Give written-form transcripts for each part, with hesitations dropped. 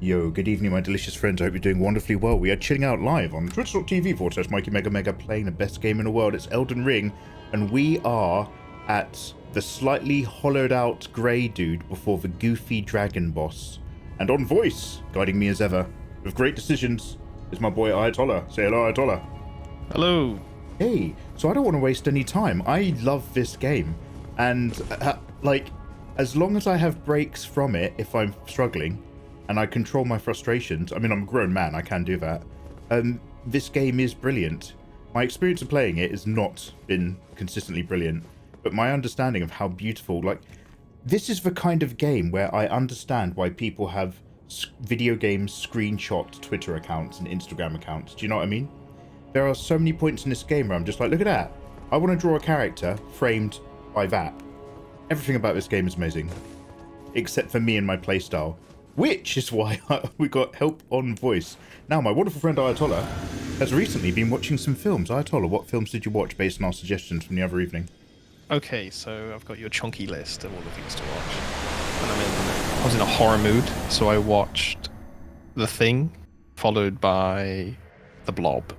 Yo, good evening, my delicious friends. I hope you're doing wonderfully well. We are chilling out live on twitch.tv/Mikeymegamega playing the best game in the world. It's Elden Ring, and we are at the slightly hollowed out grey dude before the goofy dragon boss. And on voice, guiding me as ever, with great decisions, is my boy Ayatollah. Say hello, Ayatollah. Hello. Hey, so I don't want to waste any time. I love this game, and as long as I have breaks from it, if I'm struggling, and I control my frustrations, I mean, I'm a grown man, I can do that, this game is brilliant. My experience of playing it has not been consistently brilliant, but my understanding of how beautiful, this is the kind of game where I understand why people have video games screenshot Twitter accounts and Instagram accounts. Do you know what I mean? There are so many points in this game where I'm just like, look at that. I want to draw a character framed by that. Everything about this game is amazing, except for me and my playstyle, which is why we got help on voice. Now, my wonderful friend Ayatollah has recently been watching some films. Ayatollah, what films did you watch based on our suggestions from the other evening? Okay, so I've got your chunky list of all the things to watch. And I was in a horror mood, so I watched The Thing, followed by The Blob.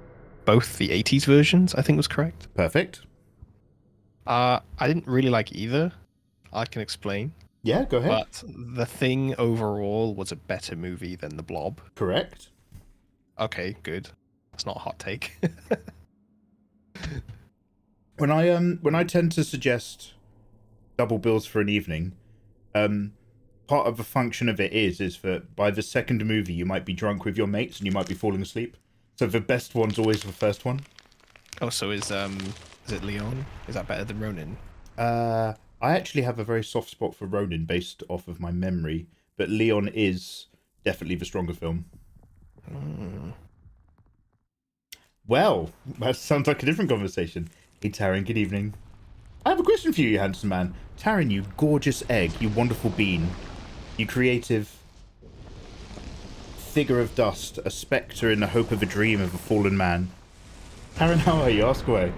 Both the 80s versions, I think was correct. Perfect. I didn't really like either. I can explain. Yeah, go ahead. But The Thing overall was a better movie than The Blob. Correct. Okay, good. That's not a hot take. When I tend to suggest double bills for an evening, part of the function of it is that by the second movie you might be drunk with your mates and you might be falling asleep. So the best one's always the first one. Oh, so is it Leon? Is that better than Ronin? I actually have a very soft spot for Ronin based off of my memory, but Leon is definitely the stronger film. Well, that sounds like a different conversation. Hey, Taryn, good evening. I have a question for you, you handsome man. Taryn, you gorgeous egg, you wonderful bean, you creative figure of dust, a spectre in the hope of a dream of a fallen man. Taryn, how are you? Ask away.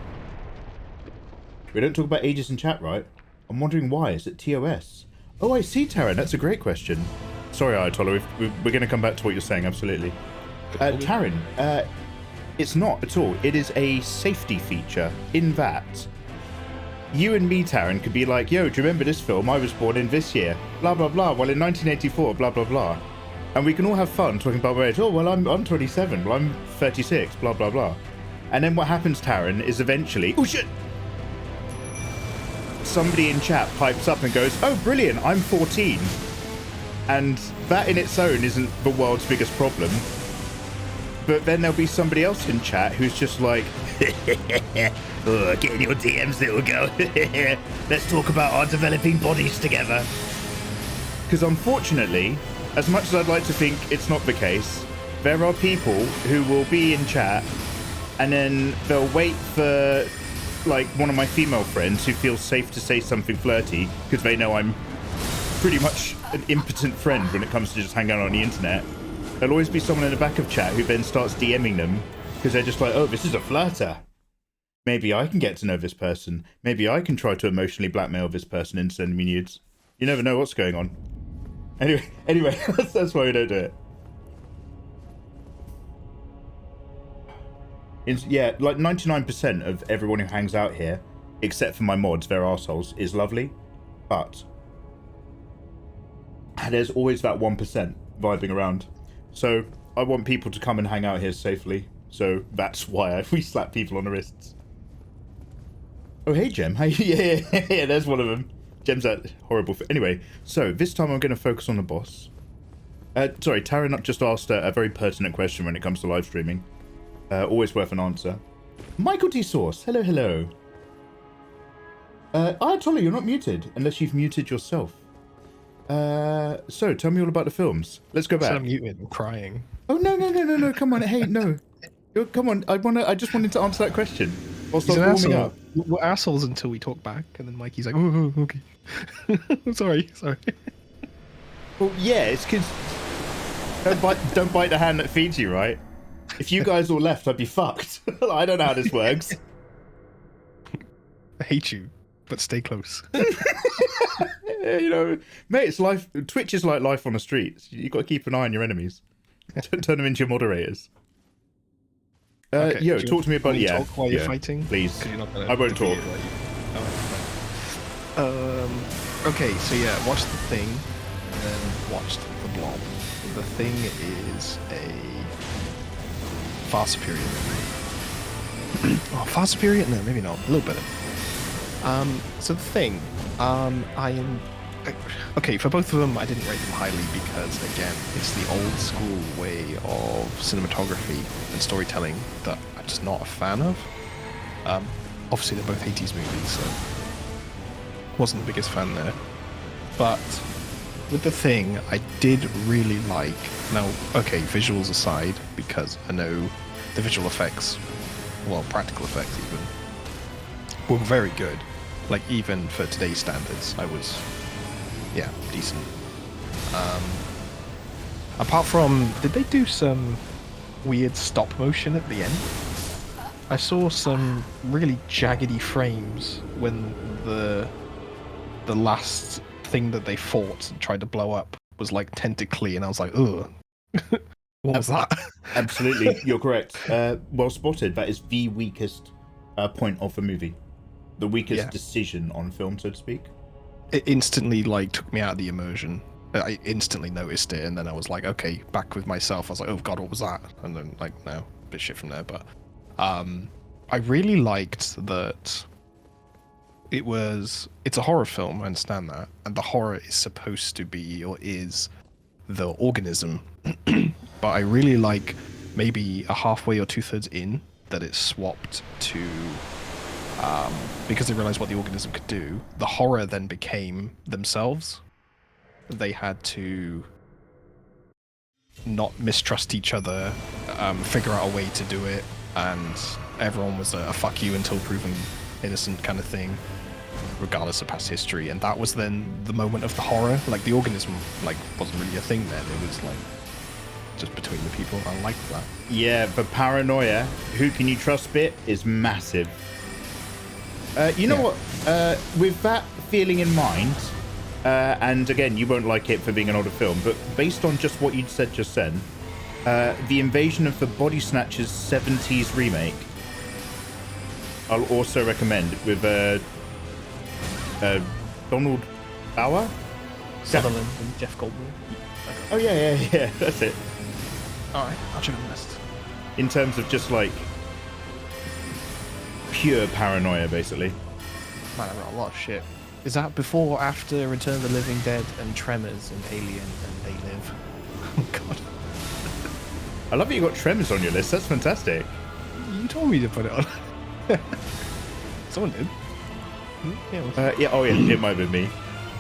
We don't talk about ages in chat, right? I'm wondering why. Is it TOS? Oh, I see, Taryn. That's a great question. Sorry, Ayatollah. We're going to come back to what you're saying, absolutely. Taryn, it's not at all. It is a safety feature in that you and me, Taryn, could be like, yo, do you remember this film? I was born in this year. Blah, blah, blah. Well, in 1984, blah, blah, blah. And we can all have fun talking about where it's, oh, well, I'm 27. Well, I'm 36, blah, blah, blah. And then what happens, Taryn, is eventually, oh, shit! Somebody in chat pipes up and goes, oh, brilliant, I'm 14. And that in its own isn't the world's biggest problem. But then there'll be somebody else in chat who's just like, oh, get in your DMs, little girl. Let's talk about our developing bodies together. Because unfortunately, as much as I'd like to think it's not the case, there are people who will be in chat and then they'll wait for one of my female friends who feels safe to say something flirty because they know I'm pretty much an impotent friend when it comes to just hanging out on the internet. There'll always be someone in the back of chat who then starts DMing them because they're just like, oh, this is a flirter. Maybe I can get to know this person. Maybe I can try to emotionally blackmail this person and send me nudes. You never know what's going on. Anyway, that's why we don't do it. Yeah, 99% of everyone who hangs out here, except for my mods, they're arseholes, is lovely. But there's always that 1% vibing around. So I want people to come and hang out here safely. So that's why we slap people on the wrists. Oh, hey, Gem. Hey, yeah, there's one of them. Gem's that horrible. Anyway, so this time I'm going to focus on the boss. Sorry, Taryn just asked a very pertinent question when it comes to live streaming. Always worth an answer. Michael T. Sauce, hello. Ayatollah, you're not muted, unless you've muted yourself. So, tell me all about the films. Let's go back. So I'm muted, I'm crying. Oh, no, come on, hey, no. Come on, I just wanted to answer that question. Whilst I was warming up. We're assholes until we talk back, and then Mikey's like, oh, okay. sorry. Well, yeah, it's because... Don't bite the hand that feeds you, right? If you guys all left, I'd be fucked. I don't know how this works. I hate you, but stay close. You know, mate, it's life. Twitch is like life on the streets. You've got to keep an eye on your enemies. Turn them into your moderators. Okay, Talk to me about talk while you're fighting, please. 'Cause you're not gonna I won't defeat talk. it, right? Okay, so yeah, watch the thing, and then watch the blob. The thing is a far superior. Oh, far superior? No, maybe not. A little better. So the thing, okay, for both of them, I didn't rate them highly because, again, it's the old school way of cinematography and storytelling that I'm just not a fan of. Obviously, they're both 80s movies, so wasn't the biggest fan there. But with the thing, I did really like. Now, okay, visuals aside, because I know the visual effects, well, practical effects even, were very good. Like, even for today's standards, I was, yeah, decent. Apart from, did they do some weird stop motion at the end? I saw some really jaggedy frames when the last thing that they fought and tried to blow up was like tentacly, and I was like, ugh. What was that? Absolutely, you're correct. Well spotted. That is the weakest point of the movie. The weakest decision on film, so to speak. It instantly like took me out of the immersion. I instantly noticed it, and then I was like, okay, back with myself. I was like, oh god, what was that? And then like, no, a bit shit from there. But I really liked that it's a horror film, I understand that, and the horror is supposed to be, or is, the organism. But I really like maybe a halfway or 2/3 in that it swapped to because they realized what the organism could do. The horror then became themselves. They had to not mistrust each other, figure out a way to do it, and everyone was a fuck you until proven innocent kind of thing, regardless of past history. And that was then the moment of the horror. Like, the organism like wasn't really a thing then. It was like just between the people. I liked that. Yeah, the paranoia, who can you trust bit, is massive. You know what? With that feeling in mind, and again, you won't like it for being an older film, but based on just what you'd said just then, the Invasion of the Body Snatchers 70s remake, I'll also recommend, with Donald Bauer? Sutherland and Jeff Goldblum. Oh, yeah, that's it. Alright, I'll check the list. In terms of just like pure paranoia, basically. Man, I wrote a lot of shit. Is that before or after Return of the Living Dead and Tremors and Alien and They Live? Oh god. I love that you got Tremors on your list. That's fantastic. You told me to put it on. Someone did. Yeah, it might have been me.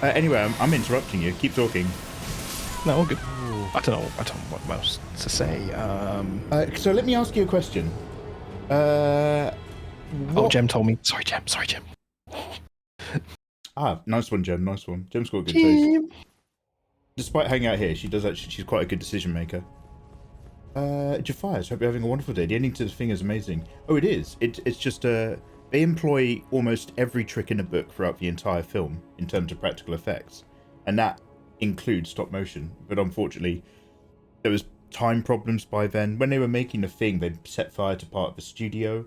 Anyway, I'm interrupting you. Keep talking. No, all good. I don't know what else to say. So let me ask you a question. Oh, Jem told me. Sorry, Jem. Nice one, Jem. Nice one. Jem's got a good taste. Despite hanging out here, she's quite a good decision maker. Jafias, hope you're having a wonderful day. The ending to the thing is amazing. Oh, it is. It's just they employ almost every trick in the book throughout the entire film in terms of practical effects, and that includes stop motion. But unfortunately, there was time problems by then. When they were making the thing, they set fire to part of the studio.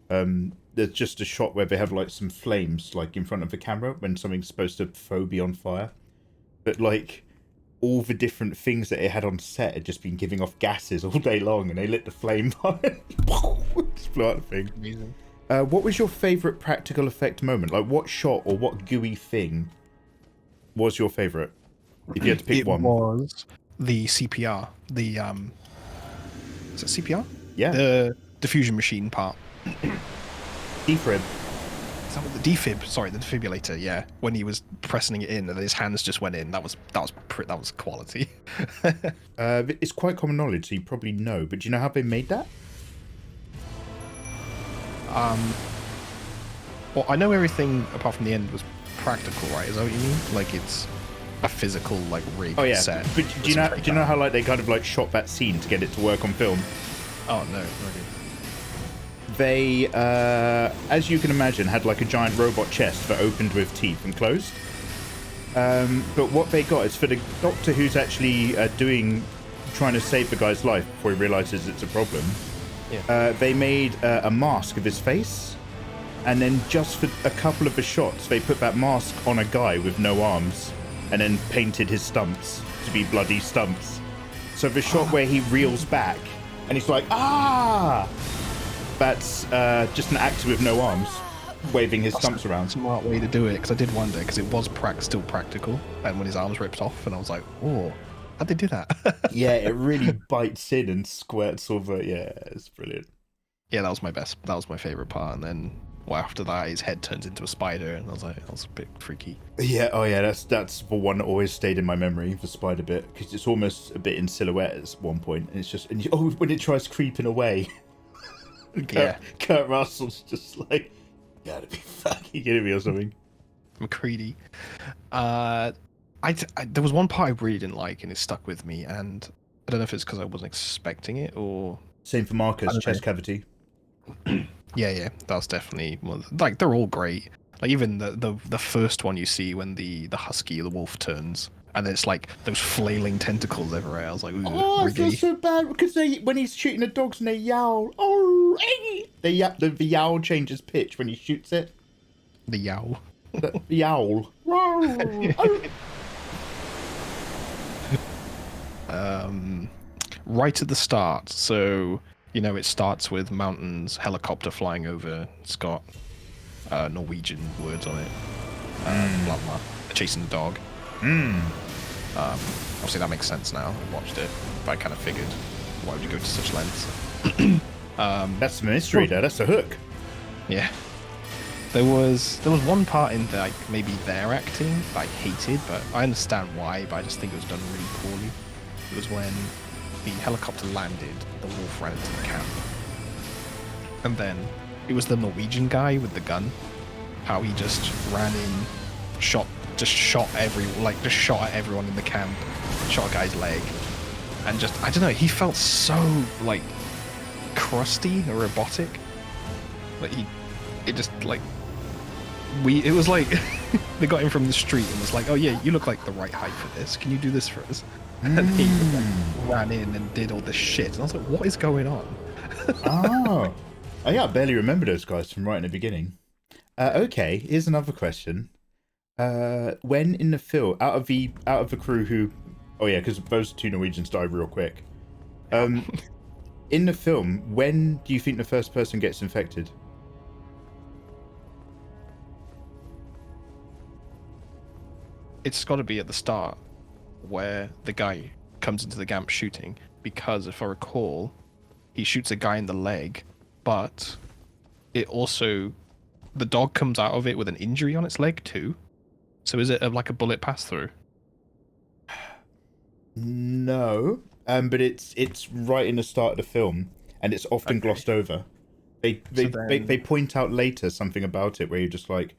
There's just a shot where they have like some flames like in front of the camera when something's supposed to be on fire, but like all the different things that it had on set had just been giving off gases all day long, and they lit the flame on it. Just blew out the thing. Amazing. What was your favorite practical effect moment? Like, what shot or what gooey thing was your favorite? If you had to pick one. It was the CPR. The is it CPR? Yeah. The diffusion machine part. Defib. Is that what the defib? Sorry, the defibrillator. Yeah, when he was pressing it in and his hands just went in. That was quality. It's quite common knowledge, so you probably know. But do you know how they made that? Well, I know everything apart from the end was practical, right? Is that what you mean? Like, it's a physical like rig set. But do you know how like they kind of like shot that scene to get it to work on film? Oh no, okay. They, as you can imagine, had like a giant robot chest that opened with teeth and closed. But what they got is for the doctor who's actually trying to save the guy's life before he realizes it's a problem. Yeah. They made a mask of his face, and then just for a couple of the shots, they put that mask on a guy with no arms, and then painted his stumps to be bloody stumps. So the shot where he reels back, and he's like, ah! That's just an actor with no arms, waving his stumps around. Smart way to do it, because I did wonder, because it was still practical, and when his arms ripped off, and I was like, oh, how'd they do that? Yeah, it really bites in and squirts over. Yeah, it's brilliant. Yeah, that was my favorite part, and then after that, his head turns into a spider, and I was like, that was a bit freaky. Yeah, oh yeah, that's the one that always stayed in my memory, the spider bit, because it's almost a bit in silhouette at one point, and it's just, when it tries creeping away, Kurt Russell's just like, gotta be fucking kidding me or something. McCready. There was one part I really didn't like, and it stuck with me, and I don't know if it's because I wasn't expecting it, or... Same for Marcus, chest cavity. Yeah, that's definitely like they're all great. Like even the first one you see when the husky, the wolf turns, and then it's like those flailing tentacles everywhere. I was like, ooh, I feel so bad because when he's shooting the dogs and they yowl, oh, the yowl changes pitch when he shoots it. The yowl. The yowl. Right at the start, so. It starts with mountains, helicopter flying over. It's got Norwegian words on it. Blah, blah. Chasing the dog. Obviously, that makes sense now. I watched it, but I kind of figured, why would you go to such lengths? That's the mystery, though. That's the hook. Yeah. There was one part in maybe their acting that I hated, but I understand why. But I just think it was done really poorly. It was when the helicopter landed, the wolf ran into the camp, and then it was the Norwegian guy with the gun, how he just ran in, shot at everyone in the camp, shot a guy's leg, and just, I don't know, he felt so like crusty or robotic, like it was like they got him from the street and was like, oh yeah, you look like the right height for this, can you do this for us? And he ran in and did all this shit. And I was like, what is going on? Oh, yeah, I barely remember those guys from right in the beginning. Okay, here's another question. When in the film, out of the crew who... Oh yeah, because those two Norwegians died real quick. In the film, when do you think the first person gets infected? It's got to be at the start, where the guy comes into the camp shooting, because if I recall, he shoots a guy in the leg, but it also, the dog comes out of it with an injury on its leg too. So is it like a bullet pass through? No, but it's right in the start of the film, and it's often glossed over. They point out later something about it where you're just like,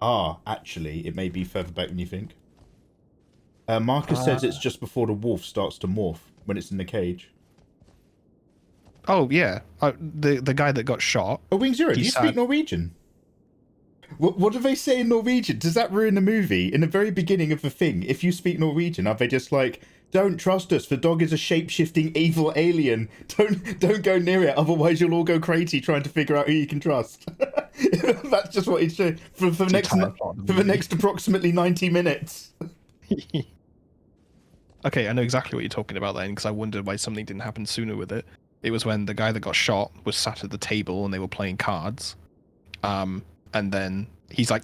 actually, it may be further back than you think. Marcus says it's just before the wolf starts to morph, when it's in the cage. Oh, yeah. The guy that got shot. Oh, Wing Zero, do you speak Norwegian? What do they say in Norwegian? Does that ruin the movie? In the very beginning of the thing, if you speak Norwegian, are they just like, don't trust us, the dog is a shape-shifting evil alien. Don't go near it, otherwise you'll all go crazy trying to figure out who you can trust. That's just what he's doing for the next approximately 90 minutes. Okay, I know exactly what you're talking about then, because I wondered why something didn't happen sooner with it. It was when the guy that got shot was sat at the table and they were playing cards. And then he's like,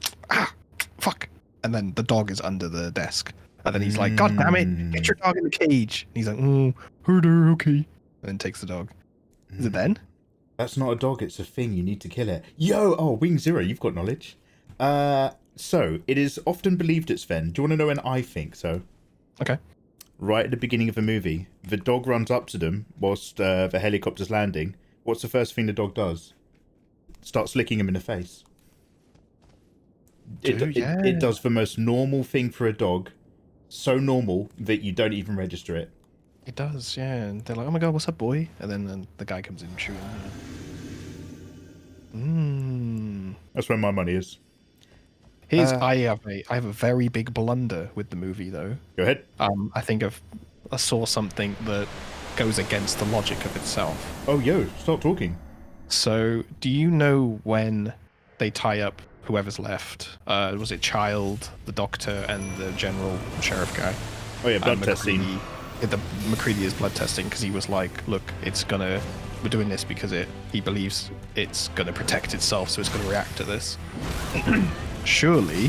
fuck. And then the dog is under the desk. And then he's like, God damn it, get your dog in the cage. And he's like, herder, okay. And then takes the dog. Is it then? That's not a dog, it's a thing. You need to kill it. Wing Zero, you've got knowledge. So, it is often believed it's Sven. Do you want to know when I think so? Okay. Right at the beginning of the movie, the dog runs up to them whilst the helicopter's landing. What's the first thing the dog does? Starts licking him in the face. It does the most normal thing for a dog. So normal that you don't even register it. It does, yeah. And they're like, oh my god, what's up, boy? And then the guy comes in and shoots him. That's where my money is. I have a very big blunder with the movie though. Go ahead. I think I saw something that goes against the logic of itself. Oh, yo, start talking. So, do you know when they tie up whoever's left? Was it Child, the doctor, and the general sheriff guy? Oh yeah, blood testing. The McCready is blood testing because he was like, look, we're doing this because he believes it's gonna protect itself, so it's gonna react to this. Surely,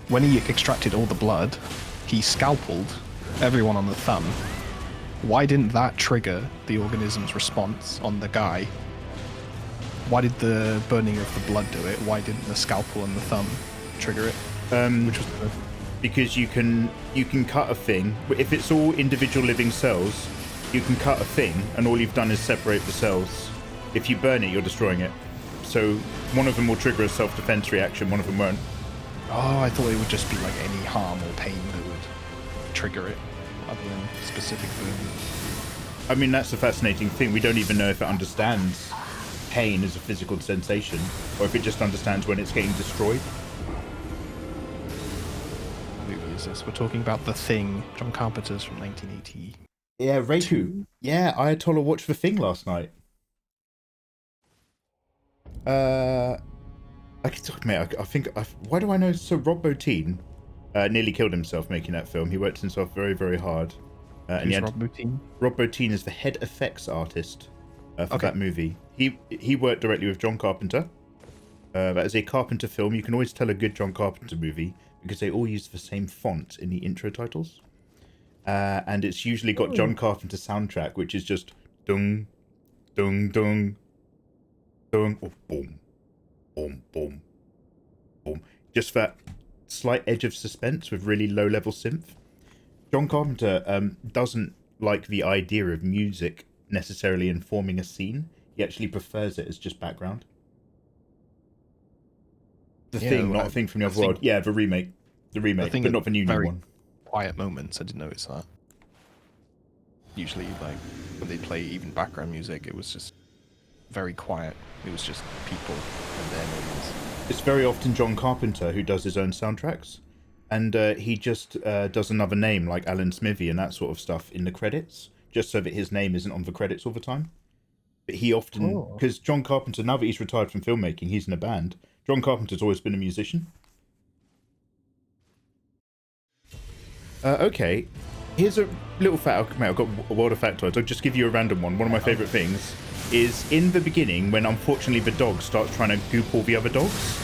when he extracted all the blood, he scalpeled everyone on the thumb. Why didn't that trigger the organism's response on the guy? Why did the burning of the blood do it? Why didn't the scalpel and the thumb trigger it? Because you can cut a thing. If it's all individual living cells, you can cut a thing, and all you've done is separate the cells. If you burn it, you're destroying it. So one of them will trigger a self-defense reaction, one of them won't. Oh, I thought it would just be like any harm or pain that would trigger it, other than specific burn. I mean, that's the fascinating thing. We don't even know if it understands pain as a physical sensation, or if it just understands when it's getting destroyed. What movie is this? We're talking about The Thing, John Carpenter's from 1980. Yeah, Reiku. Yeah, Ayatollah watched The Thing last night. I think. Why do I know? So Rob Bottin nearly killed himself making that film. He worked himself very, very hard. Who's Rob Bottin? Rob Bottin is the head effects artist for that movie. He worked directly with John Carpenter. That is a Carpenter film. You can always tell a good John Carpenter movie because they all use the same font in the intro titles. And it's usually got John Carpenter soundtrack, which is just dung, dung, dung, dung, or boom, boom, boom, boom. Just that slight edge of suspense with really low-level synth. John Carpenter doesn't like the idea of music necessarily informing a scene. He actually prefers it as just background. The Thing, not a thing from the other world. Yeah, the remake, but not the new one. Quiet moments. I didn't notice that. Usually, like when they play even background music, it was just very quiet. It was just people and their names. It's very often John Carpenter who does his own soundtracks, and he just does another name like Alan Smithy and that sort of stuff in the credits, just so that his name isn't on the credits all the time. But he often, because John Carpenter, now that he's retired from filmmaking, he's in a band. John Carpenter's always been a musician. Okay, here's a little fact. I've got a world of factoids. I'll just give you a random one. One of my favourite things is in the beginning when unfortunately the dog starts trying to goop all the other dogs.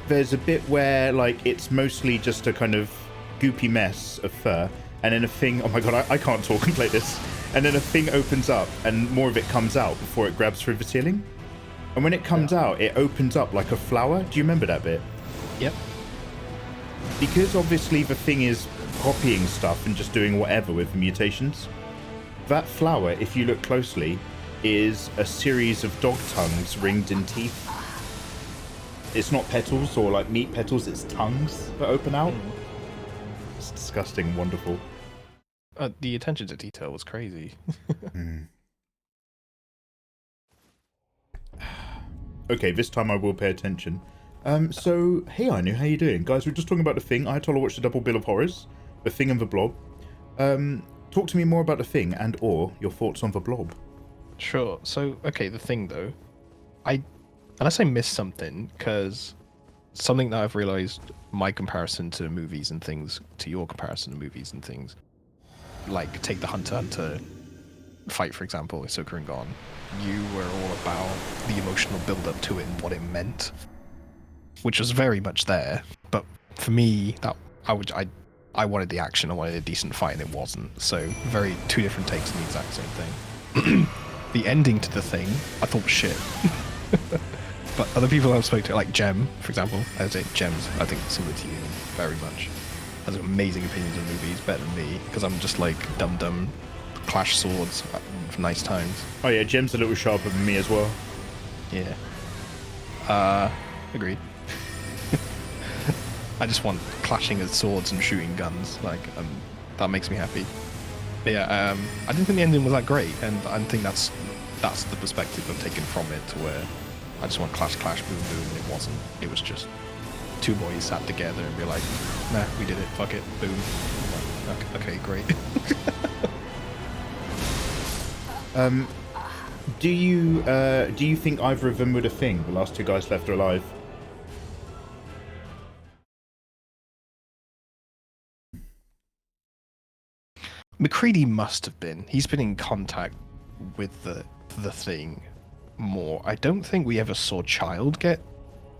There's a bit where like it's mostly just a kind of goopy mess of fur, and then a thing. Oh my god, I can't talk and play this. And then a thing opens up, and more of it comes out before it grabs through the ceiling. And when it comes out, it opens up like a flower. Do you remember that bit? Yep. Because obviously the thing is copying stuff and just doing whatever with the mutations, that flower, if you look closely, is a series of dog tongues ringed in teeth. It's not petals or like meat petals, it's tongues that open out. It's disgusting and wonderful. The attention to detail was crazy. Okay, this time I will pay attention. So, hey Ainu, how you doing? Guys, we're just talking about The Thing. Ayatollah watched the double bill of horrors, The Thing and The Blob. Talk to me more about The Thing and or your thoughts on The Blob. Sure. So, okay, The Thing though, unless I missed something, because something that I've realized, my comparison to movies and things, to your comparison to movies and things, like take the Hunter x Hunter fight, for example, with Ahsoka and Gon, you were all about the emotional build-up to it and what it meant, which was very much there. But for me, that I wanted the action, I wanted a decent fight, and it wasn't. So very two different takes on the exact same thing. The ending to The Thing, I thought was shit. But other people I've spoken to, like Jem, for example, I would say Jem's, I think, similar to you very much. Has amazing opinions on movies, better than me, because I'm just like dumb, clash swords for nice times. Oh yeah, Jem's a little sharper than me as well. Yeah. Agreed. I just want clashing of swords and shooting guns, like, that makes me happy. But yeah, I didn't think the ending was that great, and I think that's the perspective I've taken from it, to where I just want clash, clash, boom, boom, and it wasn't. It was just two boys sat together and be like, nah, we did it, fuck it, boom. Like, okay, great. Do you think either of them were the thing? The last two guys left are alive. McCready must have been. He's been in contact with the thing more. I don't think we ever saw Child get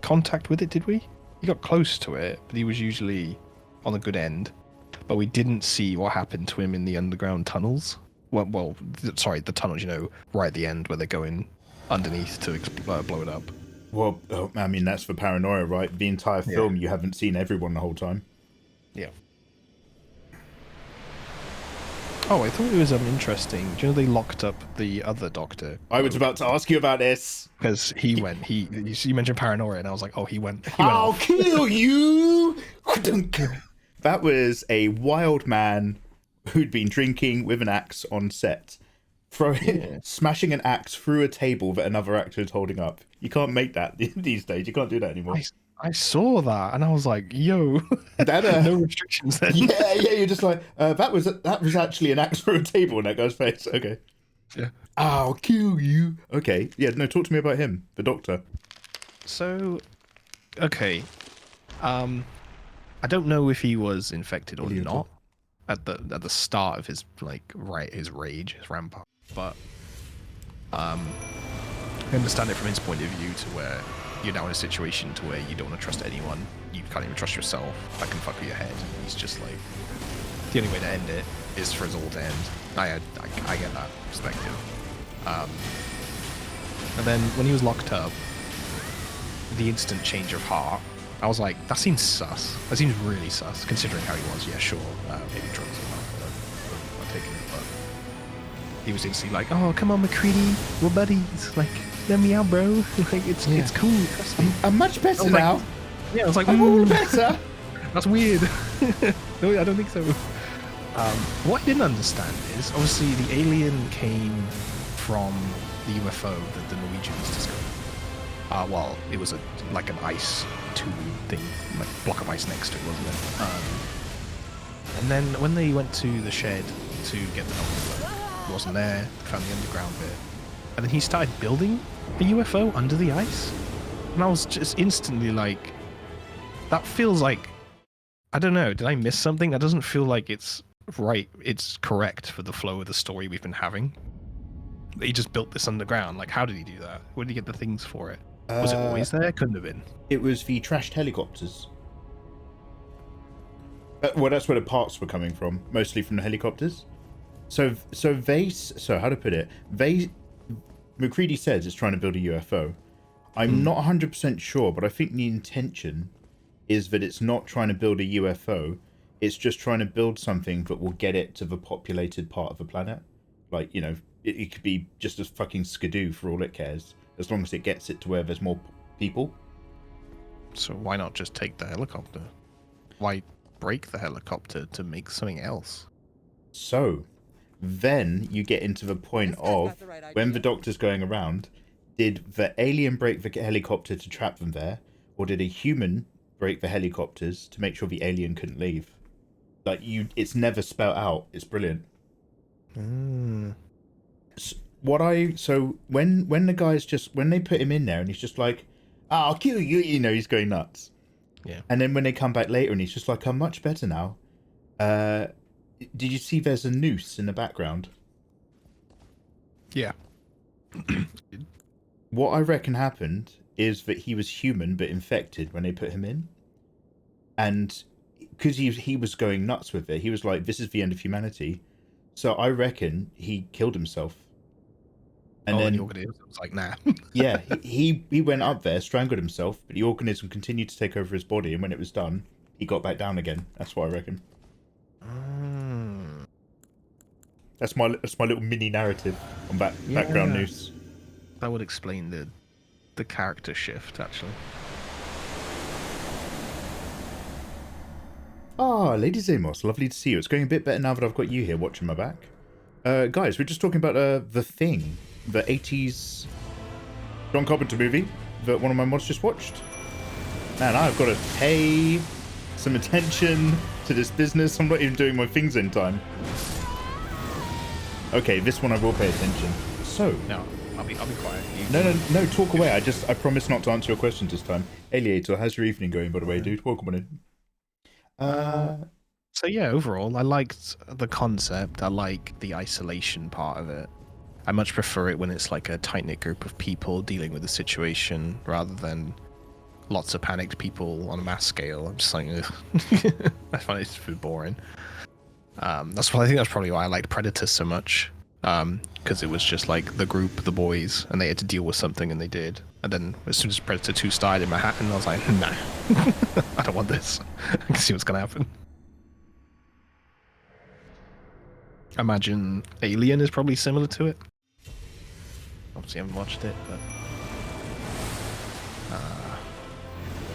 contact with it, did we? He got close to it, but he was usually on the good end. But we didn't see what happened to him in the underground tunnels. Well, sorry, the tunnels, right at the end where they're going underneath to blow it up. Well, I mean, that's for paranoia, right? The entire film, you haven't seen everyone the whole time. Yeah. Oh, I thought it was interesting. Do you know they locked up the other doctor? I was about to ask you about this. Because he went. You mentioned paranoia, and I was like, oh, he went. I'll kill you! That was a wild man who'd been drinking with an axe on set, smashing an axe through a table that another actor is holding up. You can't make that these days. You can't do that anymore. I saw that and I was like, yo, no restrictions then. Yeah, you're just like, that was actually an axe through a table in that guy's face. Okay. Yeah. I'll kill you. Okay. Yeah, no, talk to me about him, the doctor. So, okay. I don't know if he was infected or not at the start of his his rage, his rampart, but I understand it from his point of view to where you're now in a situation to where you don't want to trust anyone, you can't even trust yourself, that can fuck with your head. He's just like, the only way to end it is for us all to end. I get that perspective. And then when he was locked up, the instant change of heart, I was like, that seems sus. That seems really sus, considering how he was. Yeah, sure, maybe drugs or not taking it, but he was instantly like, oh, come on, McCready, we're buddies. Like, let me out, bro. Like, it's cool. Trust me. I'm much better now. Like, yeah, I was like, I'm all better. That's weird. No, I don't think so. What I didn't understand is, obviously, the alien came from the UFO that the Norwegians discovered. Well, it was like an ice tube thing, like a block of ice next to it, wasn't it? And then when they went to the shed to get the doctor, he wasn't there, found the underground bit. And then he started building a UFO under the ice. And I was just instantly like, that feels like, I don't know, did I miss something? That doesn't feel like it's right, it's correct for the flow of the story we've been having. He just built this underground. Like, how did he do that? Where did he get the things for it? Was it always there? Couldn't have been. It was the trashed helicopters. Well, that's where the parts were coming from, mostly from the helicopters. So how to put it? McCready says it's trying to build a UFO. I'm not 100% sure, but I think the intention is that it's not trying to build a UFO. It's just trying to build something that will get it to the populated part of the planet. Like, it could be just a fucking skidoo for all it cares, as long as it gets it to where there's more people. So why not just take the helicopter? Why break the helicopter to make something else? So then you get into the point of when the doctor's going around, did the alien break the helicopter to trap them there, or did a human break the helicopters to make sure the alien couldn't leave? Like, it's never spelled out. It's brilliant. So when the guys when they put him in there and he's just like, I'll kill you, he's going nuts. Yeah. And then when they come back later and he's just like, I'm much better now. Did you see there's a noose in the background? Yeah. What I reckon happened is that he was human but infected when they put him in. And because he was going nuts with it, he was like, this is the end of humanity. So I reckon he killed himself. And then the organism was like, nah. Yeah, he went up there, strangled himself, but the organism continued to take over his body, and when it was done, he got back down again. That's what I reckon. That's my little mini narrative on background news. That would explain the character shift, actually. Ah, Lady Zamos, lovely to see you. It's going a bit better now that I've got you here watching my back. Guys, we're just talking about The Thing, the 80s John Carpenter movie that one of my mods just watched. Man, I've got to pay some attention to this business. I'm not even doing my things in time. Okay, this one I will pay attention. So. No, I'll be quiet. No, talk away. I promise not to answer your questions this time. Aliator, how's your evening going, by the way, dude? Welcome on in. So yeah, overall, I liked the concept. I like the isolation part of it. I much prefer it when it's like a tight-knit group of people dealing with the situation rather than lots of panicked people on a mass scale. I'm just like, ugh. I find it just a bit boring. I think that's probably why I liked Predator so much. Because it was just like the group, the boys, and they had to deal with something, and they did. And then as soon as Predator 2 started in Manhattan, I was like, nah, I don't want this. I can see what's going to happen. I imagine Alien is probably similar to it. Obviously, I haven't watched it, but...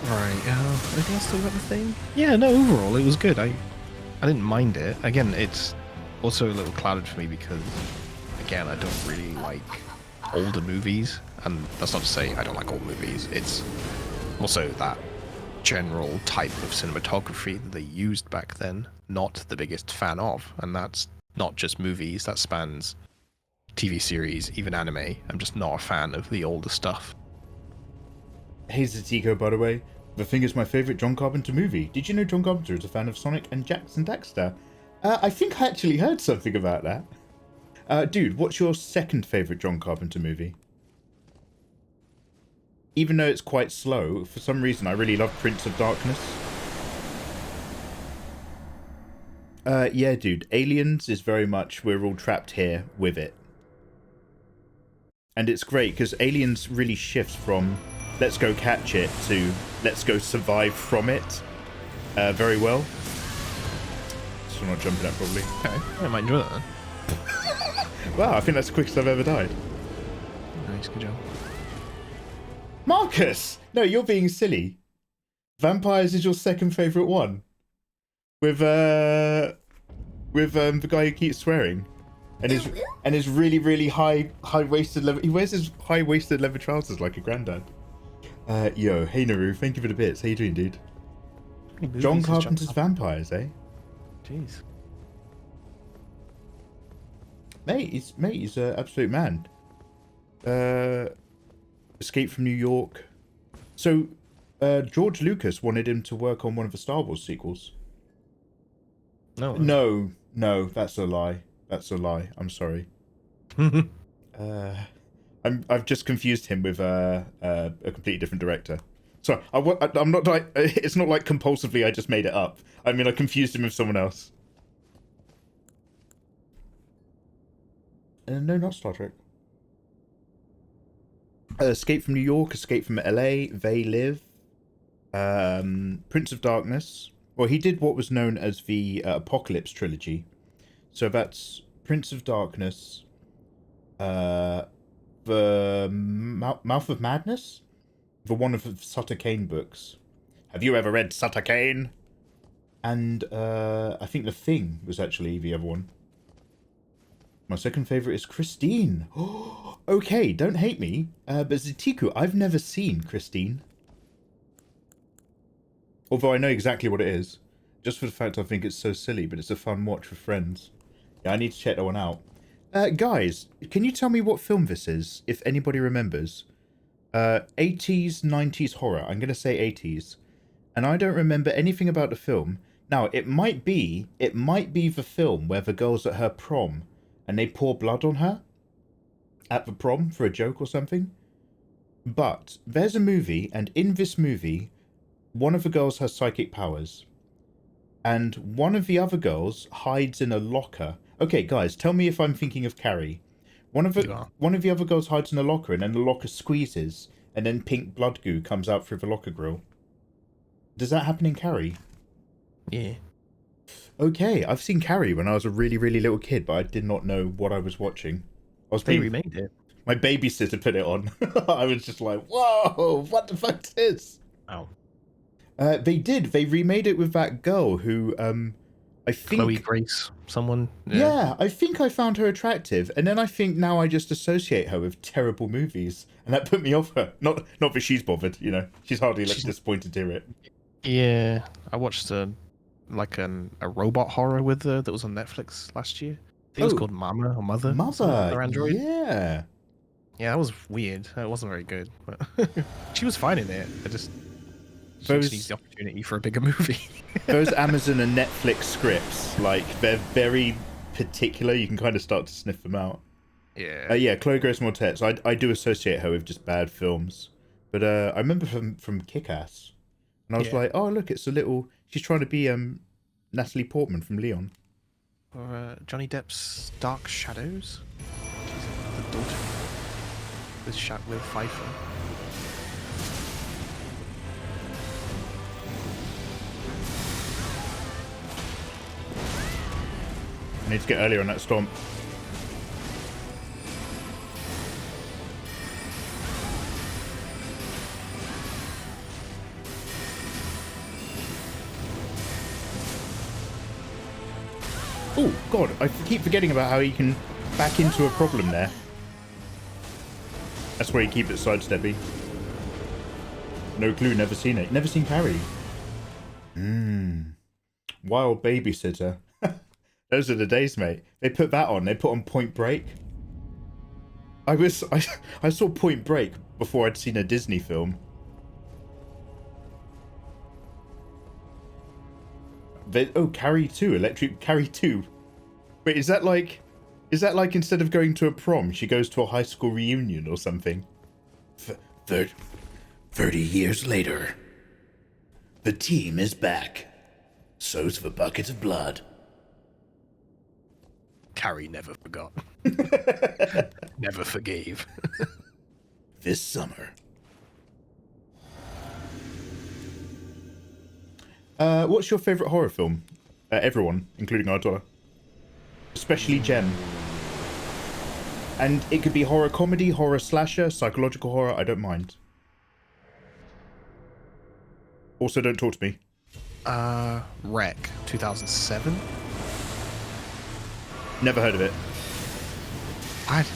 Right, anything else to talk about the thing? Yeah, no, overall, it was good. I didn't mind it. Again, it's also a little clouded for me because, again, I don't really like older movies. And that's not to say I don't like old movies. It's also that general type of cinematography that they used back then, not the biggest fan of. And that's not just movies, that spans TV series, even anime. I'm just not a fan of the older stuff. Hey Zatiko, by the way. The Thing is my favourite John Carpenter movie. Did you know John Carpenter is a fan of Sonic and Jackson Daxter? I think I actually heard something about that. Dude, what's your second favourite John Carpenter movie? Even though it's quite slow, for some reason I really love Prince of Darkness. Yeah, dude. Aliens is very much we're all trapped here with it. And it's great because Aliens really shifts from let's go catch it to let's go survive from it very well. So I'm not jumping up probably. Okay, I might enjoy that then. Wow, I think that's the quickest I've ever died. Nice, good job. Marcus! No, you're being silly. Vampires is your second favourite one. With the guy who keeps swearing. And his really, really high-waisted leather... He wears his high-waisted leather trousers like a granddad. Yo, hey Naru, thank you for the bits. How you doing, dude? John Carpenter's Vampires, eh? Jeez. Mate, he's an absolute man. Escape from New York. So, George Lucas wanted him to work on one of the Star Wars sequels. No, that's a lie. That's a lie. I'm sorry. I've just confused him with a completely different director. Sorry, I'm not like it's not like compulsively I just made it up. I mean, I confused him with someone else. No, not Star Trek. Escape from New York, Escape from LA, They Live, Prince of Darkness. Well, he did what was known as the Apocalypse trilogy. So that's Prince of Darkness, the Mouth of Madness, the one of the Sutter Kane books. Have you ever read Sutter Kane? And I think The Thing was actually the other one. My second favourite is Christine. Okay, don't hate me. But Zatiku, I've never seen Christine. Although I know exactly what it is. Just for the fact I think it's so silly, but it's a fun watch with friends. Yeah, I need to check that one out. Guys, can you tell me what film this is, if anybody remembers? 80s, 90s horror. I'm going to say 80s. And I don't remember anything about the film. Now, it might be the film where the girl's at her prom and they pour blood on her at the prom for a joke or something. But there's a movie, and in this movie, one of the girls has psychic powers. And one of the other girls hides in a locker. Okay, guys, tell me if I'm thinking of Carrie. One of the other girls hides in a locker, and then the locker squeezes, and then pink blood goo comes out through the locker grill. Does that happen in Carrie? Yeah. Okay, I've seen Carrie when I was a really, really little kid, but I did not know what I was watching. They remade it. My babysitter put it on. I was just like, whoa, what the fuck is this? Oh. They did. They remade it with that girl who I think Chloe Grace, someone. yeah, I think I found her attractive, and then I think now I just associate her with terrible movies, and that put me off her. Not that she's bothered, you know. She's hardly less disappointed to hear it. Yeah, I watched a robot horror with her that was on Netflix last year. I think it was called Mama or Mother. Mother, Android. yeah. Yeah, that was weird. It wasn't very good, but she was fine in it. She just needs the opportunity for a bigger movie. Those Amazon and Netflix scripts, like, they're very particular. You can kind of start to sniff them out. Yeah. Yeah, Chloe Grace Moretz. I do associate her with just bad films. But I remember from Kick-Ass. And I was like, oh, look, it's a little... She's trying to be Natalie Portman from Leon. Or Johnny Depp's Dark Shadows. She's the daughter with Pfeiffer. I need to get earlier on that stomp. Oh, God, I keep forgetting about how you can back into a problem there. That's where you keep it sidestepping. No clue, never seen it. Never seen Carrie. Wild Babysitter. Those are the days, mate. They put that on. They put on Point Break. I saw Point Break before I'd seen a Disney film. Carrie 2, Carrie 2. Wait, is that like instead of going to a prom, she goes to a high school reunion or something? 30 years later, the team is back. So's the bucket of blood. Carrie never forgot. Never forgave. This summer. What's your favourite horror film? Everyone, including our daughter. Especially Jen. And it could be horror comedy, horror slasher, psychological horror, I don't mind. Also, don't talk to me. Wreck, 2007. Never heard of it. What?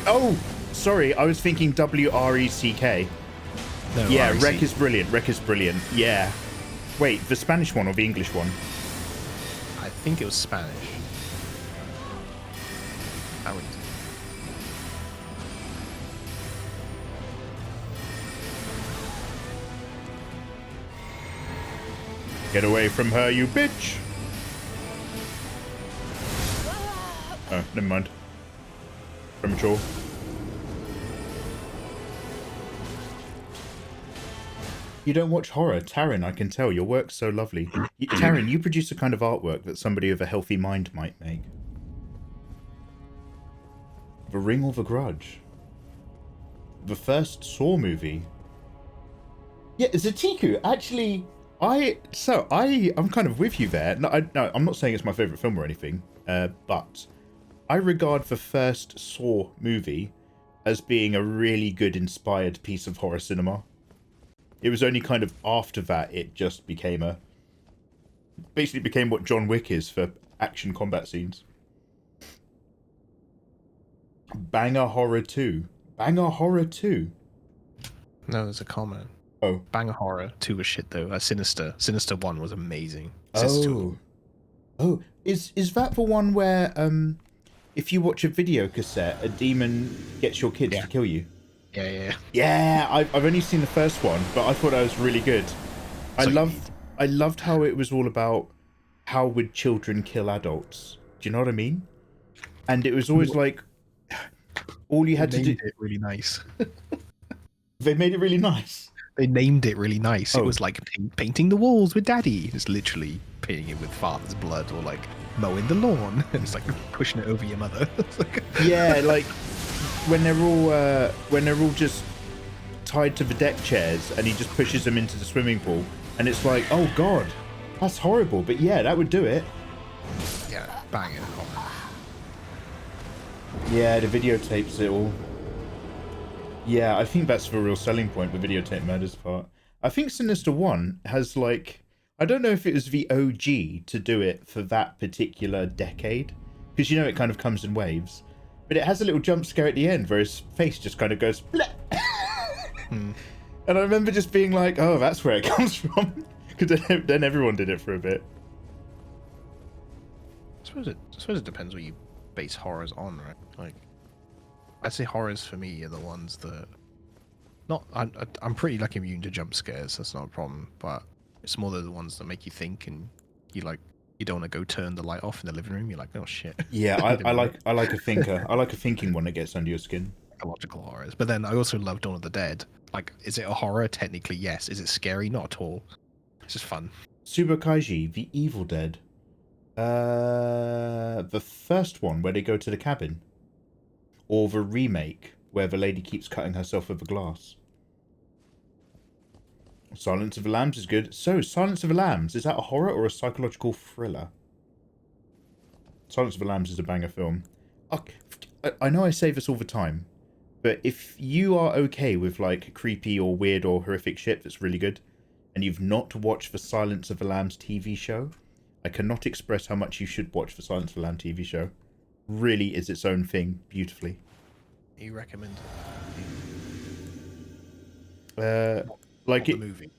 Oh, sorry, I was thinking WRECK. No, Yeah, REC. Wreck is brilliant, Wreck is brilliant, yeah. Wait, the Spanish one or the English one? I think it was Spanish. I would. Get away from her, you bitch! Oh, never mind. Premature. You don't watch horror, Taryn, I can tell. Your work's so lovely. Taryn, you produce the kind of artwork that somebody with a healthy mind might make. The Ring or the Grudge? The first Saw movie? Yeah, Zatiku, actually, I'm kind of with you there. No, I'm not saying it's my favourite film or anything, but I regard the first Saw movie as being a really good inspired piece of horror cinema. It was only kind of after that it just became basically became what John Wick is for action combat scenes. Banger Horror 2. Banger Horror 2. No, there's a comment. Oh. Banger Horror 2 was shit though. Sinister 1 was amazing. Oh, is that the one where if you watch a video cassette, a demon gets your kids to kill you? Yeah, I've only seen the first one, but I thought that was really good. I loved how it was all about how would children kill adults. Do you know what I mean? And it was always like all you had to do. It really nice. They made it really nice. They named it really nice. Oh. It was like painting the walls with daddy. It's literally painting it with father's blood, or like mowing the lawn. And it's like pushing it over your mother. Yeah, like when they're all just tied to the deck chairs and he just pushes them into the swimming pool, and it's like, oh god, that's horrible, but yeah, that would do it. Yeah, bang it. Yeah, the videotapes it all. Yeah, I think that's the real selling point, the videotape murders part. I think Sinister 1 has like, I don't know if it was the OG to do it for that particular decade, because you know it kind of comes in waves. But it has a little jump scare at the end where his face just kind of goes bleh. And I remember just being like, oh, that's where it comes from. Because then everyone did it for a bit. I suppose it depends what you base horrors on, right? Like, I'd say horrors for me are the ones that... I'm pretty like immune to jump scares, that's not a problem, but it's more the ones that make you think and you don't want to go turn the light off in the living room. You're like, oh shit. Yeah, I like a thinker. I like a thinking one that gets under your skin. Psychological horrors. But then I also love Dawn of the Dead. Like, is it a horror? Technically, yes. Is it scary? Not at all. It's just fun. Subakaiji, The Evil Dead. The first one where they go to the cabin. Or the remake where the lady keeps cutting herself with a glass. Silence of the Lambs is good. So, Silence of the Lambs, is that a horror or a psychological thriller? Silence of the Lambs is a banger film. I know I say this all the time, but if you are okay with like creepy or weird or horrific shit that's really good, and you've not watched the Silence of the Lambs TV show, I cannot express how much you should watch the Silence of the Lambs TV show. Really is its own thing, beautifully. You recommend like the movie?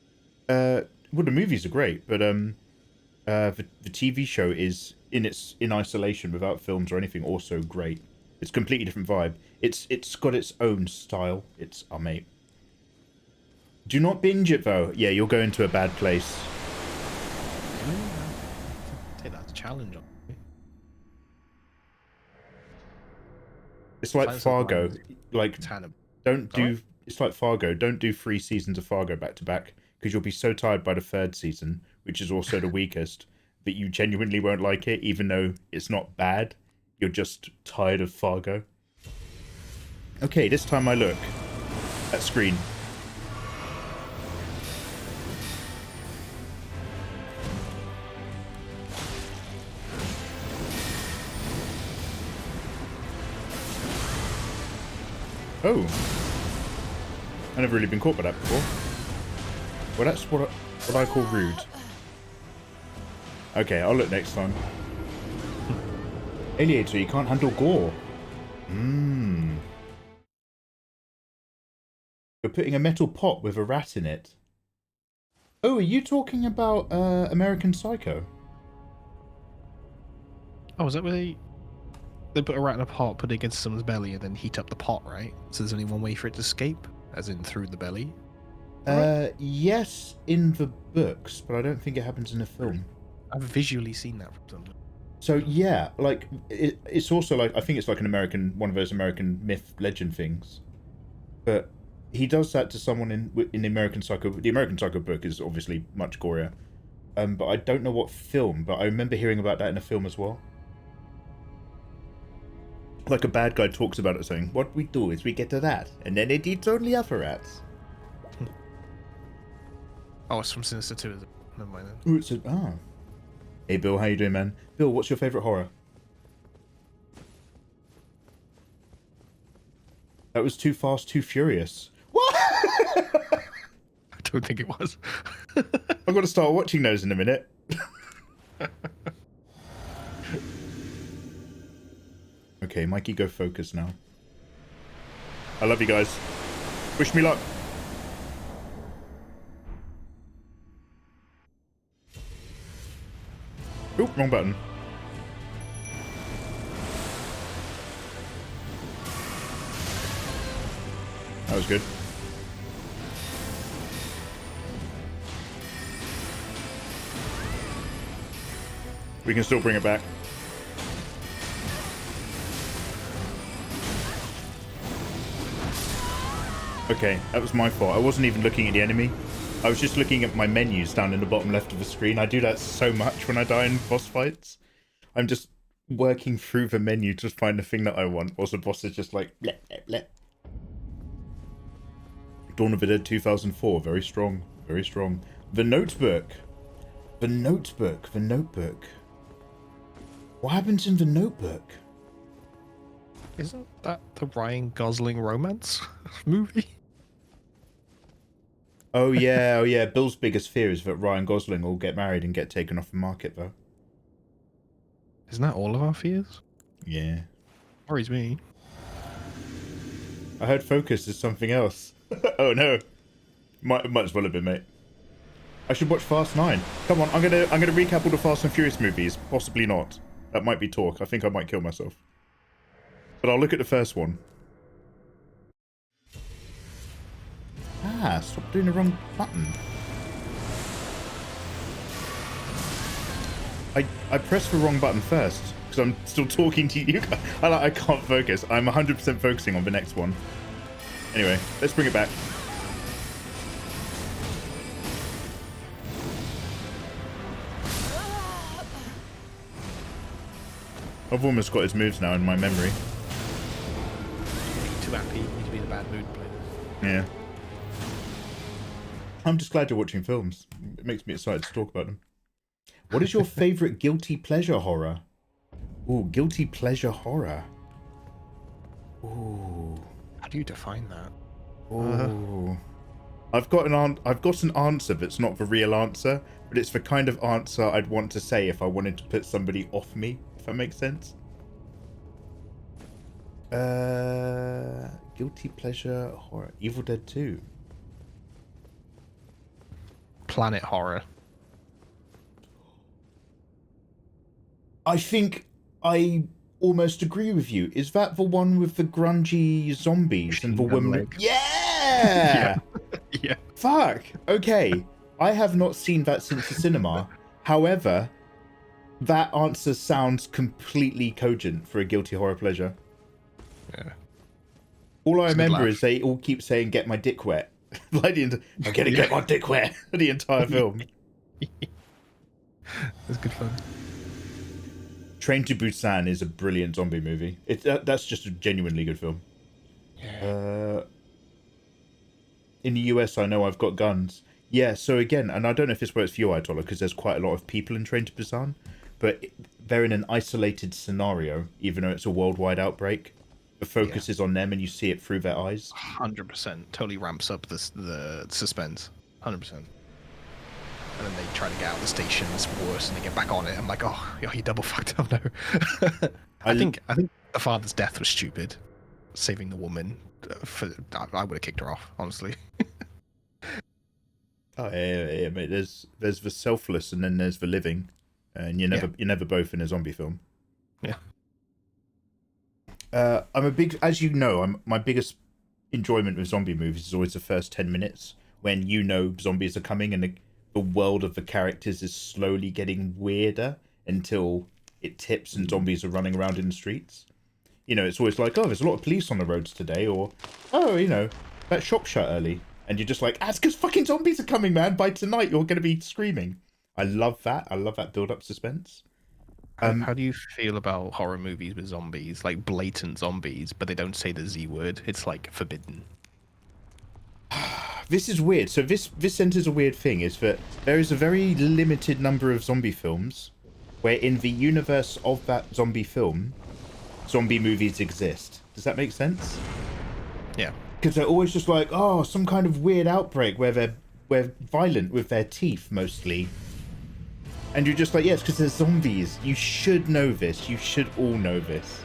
Well, the movies are great, but the TV show is in isolation without films or anything also great. It's a completely different vibe. It's got its own style. It's mate. Do not binge it though. Yeah, you'll go into a bad place. Take that as a challenge on me. It's like Fargo. Like don't do. Sorry? It's like Fargo. Don't do 3 seasons of Fargo back to back because you'll be so tired by the 3rd season, which is also the weakest, that you genuinely won't like it, even though it's not bad. You're just tired of Fargo. Okay, this time I look at screen. Oh. I've never really been caught by that before. Well, that's what I call rude. Okay, I'll look next time. Alienator, you can't handle gore. You're putting a metal pot with a rat in it. Oh, are you talking about American Psycho? Oh, is that where they put a rat in a pot, put it against someone's belly, and then heat up the pot, right? So there's only one way for it to escape, as in through the belly? Right? Yes, in the books, but I don't think it happens in the film. I've visually seen that from something. So yeah, like it's also like I think it's like one of those American myth legend things, but he does that to someone in the American Psycho. The American Psycho book is obviously much gorier, but I don't know what film. But I remember hearing about that in a film as well. Like a bad guy talks about it, saying, "What we do is we get to that, and then it eats only other rats." Oh, it's from Sinister 2. Never mind then. Ooh, it's Hey Bill, how you doing, man? Bill, what's your favourite horror? That was Too Fast, Too Furious. What? I don't think it was. I've got to start watching those in a minute. Okay, Mikey, go focus now. I love you guys. Wish me luck. Oop, wrong button. That was good. We can still bring it back. Okay, that was my fault. I wasn't even looking at the enemy. I was just looking at my menus down in the bottom left of the screen. I do that so much when I die in boss fights. I'm just working through the menu to find the thing that I want, whilst the boss is just like, bleh, bleh, bleh. Dawn of the Dead 2004, very strong, very strong. The Notebook. The Notebook, the Notebook. What happens in the Notebook? Isn't that the Ryan Gosling romance movie? Oh yeah. Bill's biggest fear is that Ryan Gosling will get married and get taken off the market, though. Isn't that all of our fears? Yeah. Worries me. I heard Focus is something else. Oh no. Might as well have been, mate. I should watch Fast 9. Come on, I'm gonna recap all the Fast and Furious movies. Possibly not. That might be talk. I think I might kill myself. But I'll look at the first one. Ah, stop doing the wrong button. I pressed the wrong button first because I'm still talking to you. I can't focus. I'm 100% focusing on the next one. Anyway, let's bring it back. I've almost got his moves now in my memory. Too happy. You need to be in a bad mood to play this. Yeah. I'm just glad you're watching films. It makes me excited to talk about them. What is your favourite guilty pleasure horror? Ooh, guilty pleasure horror. Ooh. How do you define that? Ooh. I've got an answer that's not the real answer, but it's the kind of answer I'd want to say if I wanted to put somebody off me, if that makes sense. Guilty pleasure horror. Evil Dead 2. Planet horror. I think I almost agree with you. Is that the one with the grungy zombies and the woman? Yeah! Yeah. Fuck! Okay. I have not seen that since the cinema. However, that answer sounds completely cogent for a guilty horror pleasure. Yeah. All I remember is they all keep saying, get my dick wet. Like I'm gonna get my dick wet the entire film. It's good fun. Train to Busan is a brilliant zombie movie. That's just a genuinely good film. Yeah. In the US, I know I've got guns. Yeah, so again, and I don't know if this works for you, Ayatollah, because there's quite a lot of people in Train to Busan, but they're in an isolated scenario, even though it's a worldwide outbreak. The focus is on them, and you see it through their eyes. 100%. Totally ramps up the suspense. 100%. And then they try to get out of the station, it's worse, and they get back on it. I'm like, oh, you double fucked up now. I think the father's death was stupid. Saving the woman. I would have kicked her off, honestly. Oh yeah, mate. There's the selfless, and then there's the living, and you're never both in a zombie film. Yeah. I'm a big, as you know, my biggest enjoyment with zombie movies is always the first 10 minutes when you know zombies are coming and the world of the characters is slowly getting weirder until it tips and zombies are running around in the streets. You know, it's always like, oh, there's a lot of police on the roads today, or, oh, you know, that shop shut early. And you're just like, it's because fucking zombies are coming, man. By tonight, you're going to be screaming. I love that. I love that build-up suspense. How do you feel about horror movies with zombies, like blatant zombies, but they don't say the Z word? It's like forbidden. This is weird. So this enters a weird thing, is that there is a very limited number of zombie films where in the universe of that zombie film, zombie movies exist. Does that make sense? Yeah. Because they're always just like, oh, some kind of weird outbreak where they're violent with their teeth mostly. And you're just like, yes, because they're zombies. You should know this. You should all know this.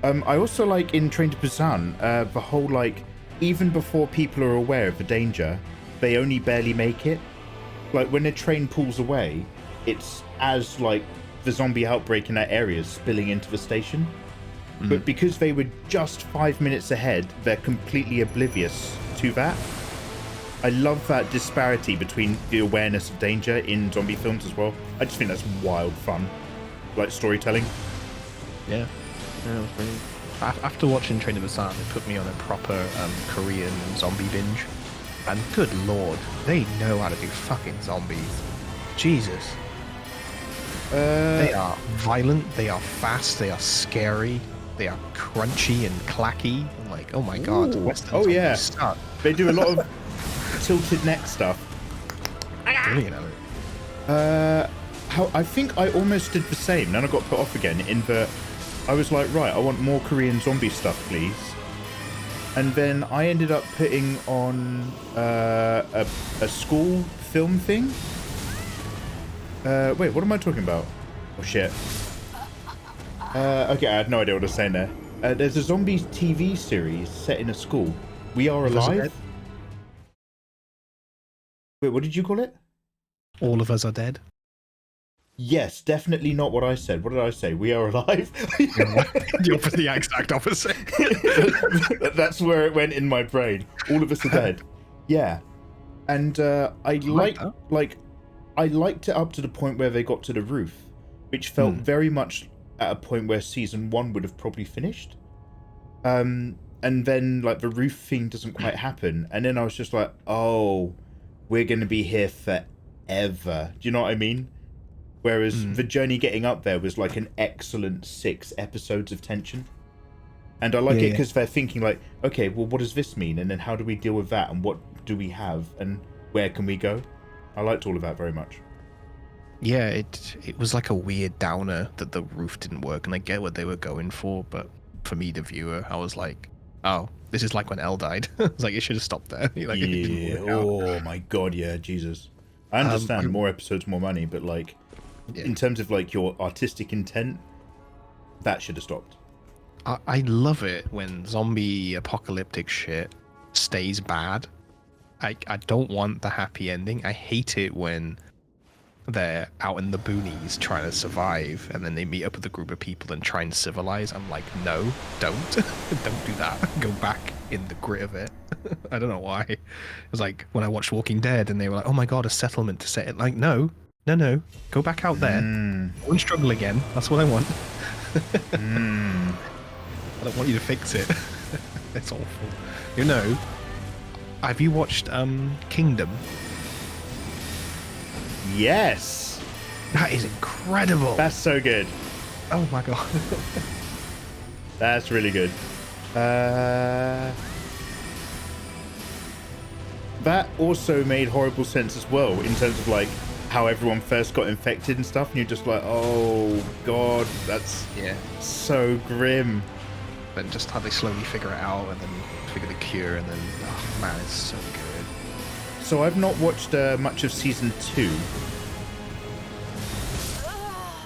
I also like in Train to Busan, the whole like, even before people are aware of the danger, they only barely make it. Like when a train pulls away, it's as like the zombie outbreak in that area is spilling into the station. But because they were just 5 minutes ahead, they're completely oblivious to that. I love that disparity between the awareness of danger in zombie films as well. I just think that's wild fun, like storytelling. Yeah, that was brilliant. After watching Train to Busan, it put me on a proper Korean zombie binge. And good lord, they know how to do fucking zombies. Jesus. They are violent, they are fast, they are scary. They are crunchy and clacky. I'm like, oh my god, Western oh yeah, suck. They do a lot of tilted neck stuff. Brilliant at it. I think I almost did the same. Then I got put off again in that I was like, right, I want more Korean zombie stuff, please. And then I ended up putting on a school film thing. Wait, what am I talking about? Oh, shit. Okay, I had no idea what I was saying there. There's a zombies TV series set in a school. We Are Alive? Wait, what did you call it? All of Us Are Dead. Yes, definitely not what I said. What did I say? We Are Alive? You're the exact opposite. That's where it went in my brain. All of Us Are Dead. Yeah. And I liked it up to the point where they got to the roof, which felt very much at a point where season 1 would have probably finished. And then like the roof thing doesn't quite happen. And then I was just like, oh, we're going to be here forever. Do you know what I mean? Whereas the journey getting up there was like an excellent 6 episodes of tension. And I like it because they're thinking like, okay, well, what does this mean? And then how do we deal with that? And what do we have? And where can we go? I liked all of that very much. Yeah, it was like a weird downer that the roof didn't work. And I get what they were going for. But for me, the viewer, I was like, oh, this is like when Elle died. It's like, it should have stopped there. Like, yeah. Oh, my God. Yeah, Jesus. I understand more episodes, more money. But like, in terms of like your artistic intent, that should have stopped. I love it when zombie apocalyptic shit stays bad. I don't want the happy ending. I hate it when they're out in the boonies trying to survive and then they meet up with a group of people and try and civilize. I'm like, no, don't. Don't do that. Go back in the grit of it. I don't know why. It was like when I watched Walking Dead and they were like, oh my God, a settlement to set it. Like, no. Go back out there. Go and struggle again. That's what I want. I don't want you to fix it. It's awful. You know, have you watched Kingdom? Yes. That is incredible. That's so good. Oh my God. That's really good. That also made horrible sense as well in terms of like how everyone first got infected and stuff, and you're just like, oh God, that's so grim. But just how they slowly figure it out and then figure the cure, and then, oh man, it's so good. So I've not watched much of season 2.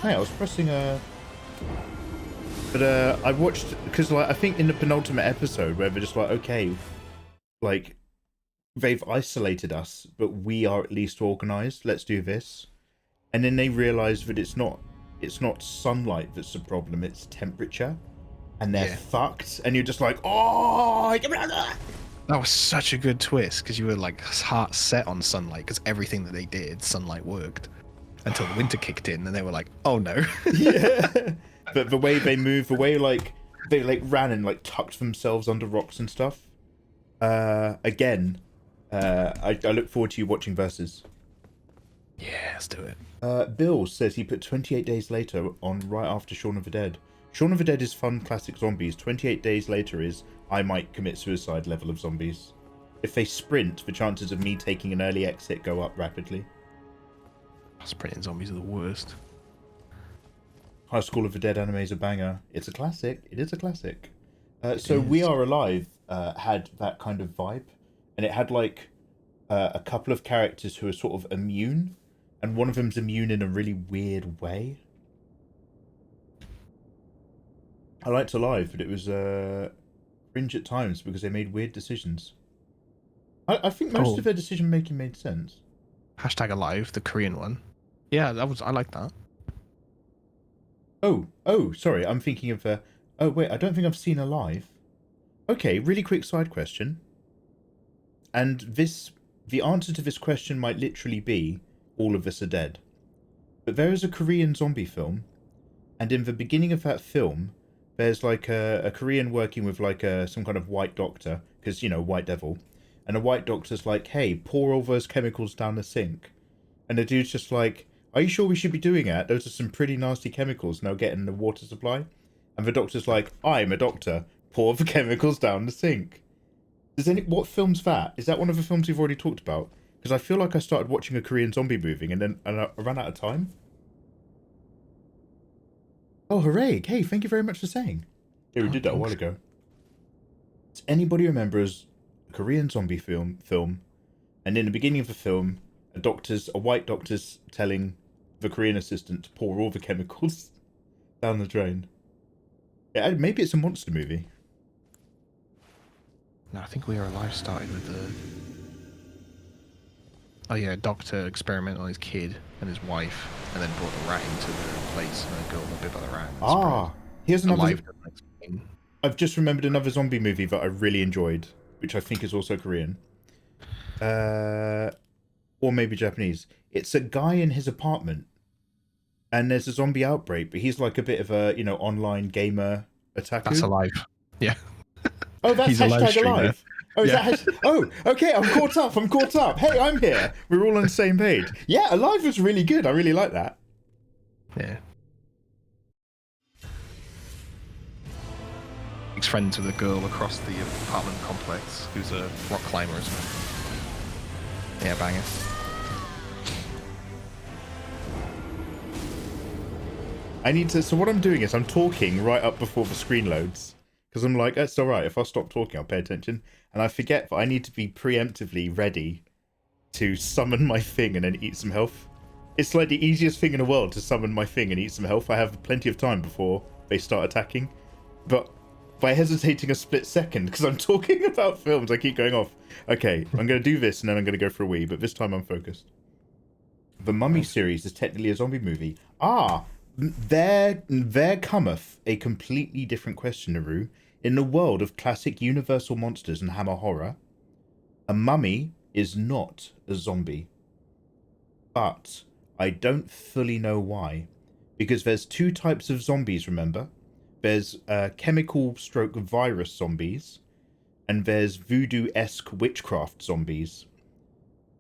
Hey, I was pressing but I watched, because like I think in the penultimate episode where they're just like, okay, like they've isolated us, but we are at least organized. Let's do this. And then they realize that it's not sunlight that's the problem, it's temperature. And they're fucked. And you're just like, oh, that was such a good twist, because you were like heart set on sunlight, because everything that they did, sunlight worked. Until the winter kicked in, and they were like, oh no. Yeah. But the way they move, the way like they like ran and like tucked themselves under rocks and stuff. Again, I look forward to you watching Versus. Yeah, let's do it. Bill says he put 28 Days Later on right after Shaun of the Dead. Shaun of the Dead is fun classic zombies. 28 Days Later is I might commit suicide level of zombies. If they sprint, the chances of me taking an early exit go up rapidly. Sprinting zombies are the worst. High School of the Dead anime is a banger. It's a classic. It is a classic. So We Are Alive had that kind of vibe. And it had like a couple of characters who are sort of immune. And one of them's immune in a really weird way. I liked Alive, but it was cringe at times because they made weird decisions. I think most of their decision making made sense. Hashtag Alive, the Korean one. Yeah, I like that. Oh, sorry, I'm thinking of oh wait, I don't think I've seen Alive. Okay, really quick side question. And the answer to this question might literally be All of Us Are Dead. But there is a Korean zombie film, and in the beginning of that film, there's like a Korean working with like some kind of white doctor, because, you know, white devil. And a white doctor's like, hey, pour all those chemicals down the sink. And the dude's just like, are you sure we should be doing that? Those are some pretty nasty chemicals now getting the water supply. And the doctor's like, I'm a doctor. Pour the chemicals down the sink. What film's that? Is that one of the films we've already talked about? Because I feel like I started watching a Korean zombie movie and I ran out of time. Oh, hooray. Hey, thank you very much for saying. Yeah, we did that a while ago. Does anybody remember a Korean zombie film? And in the beginning of the film, a white doctor's telling the Korean assistant to pour all the chemicals down the drain. Yeah, maybe it's a monster movie. No, I think We Are Alive started with the... Oh yeah, a doctor experimented on his kid and his wife, and then brought a rat into the place, and the girl got bit by the rat. Here's another... Alive doesn't explain. I've just remembered another zombie movie that I really enjoyed, which I think is also Korean. Or maybe Japanese. It's a guy in his apartment, and there's a zombie outbreak, but he's like a bit of a, online gamer otaku. That's Alive. Yeah. Oh, that's He's hashtag alive. Oh, is yeah. that oh, okay, I'm caught up. Hey, I'm here. We're all on the same page. Yeah, Alive was really good. I really like that. Yeah. He's friends with a girl across the apartment complex who's a rock climber or something. Yeah, banger. So what I'm doing is I'm talking right up before the screen loads. Because I'm like, it's alright, if I stop talking, I'll pay attention. And I forget that I need to be preemptively ready to summon my thing and then eat some health. It's like the easiest thing in the world to summon my thing and eat some health. I have plenty of time before they start attacking. But by hesitating a split second, because I'm talking about films, I keep going off. Okay, I'm going to do this and then I'm going to go for a wee, but this time I'm focused. The Mummy series is technically a zombie movie. There cometh a completely different question, Naru. In the world of classic universal monsters and hammer horror, a mummy is not a zombie. But I don't fully know why. Because there's two types of zombies, remember? There's chemical/virus zombies, and there's voodoo-esque witchcraft zombies.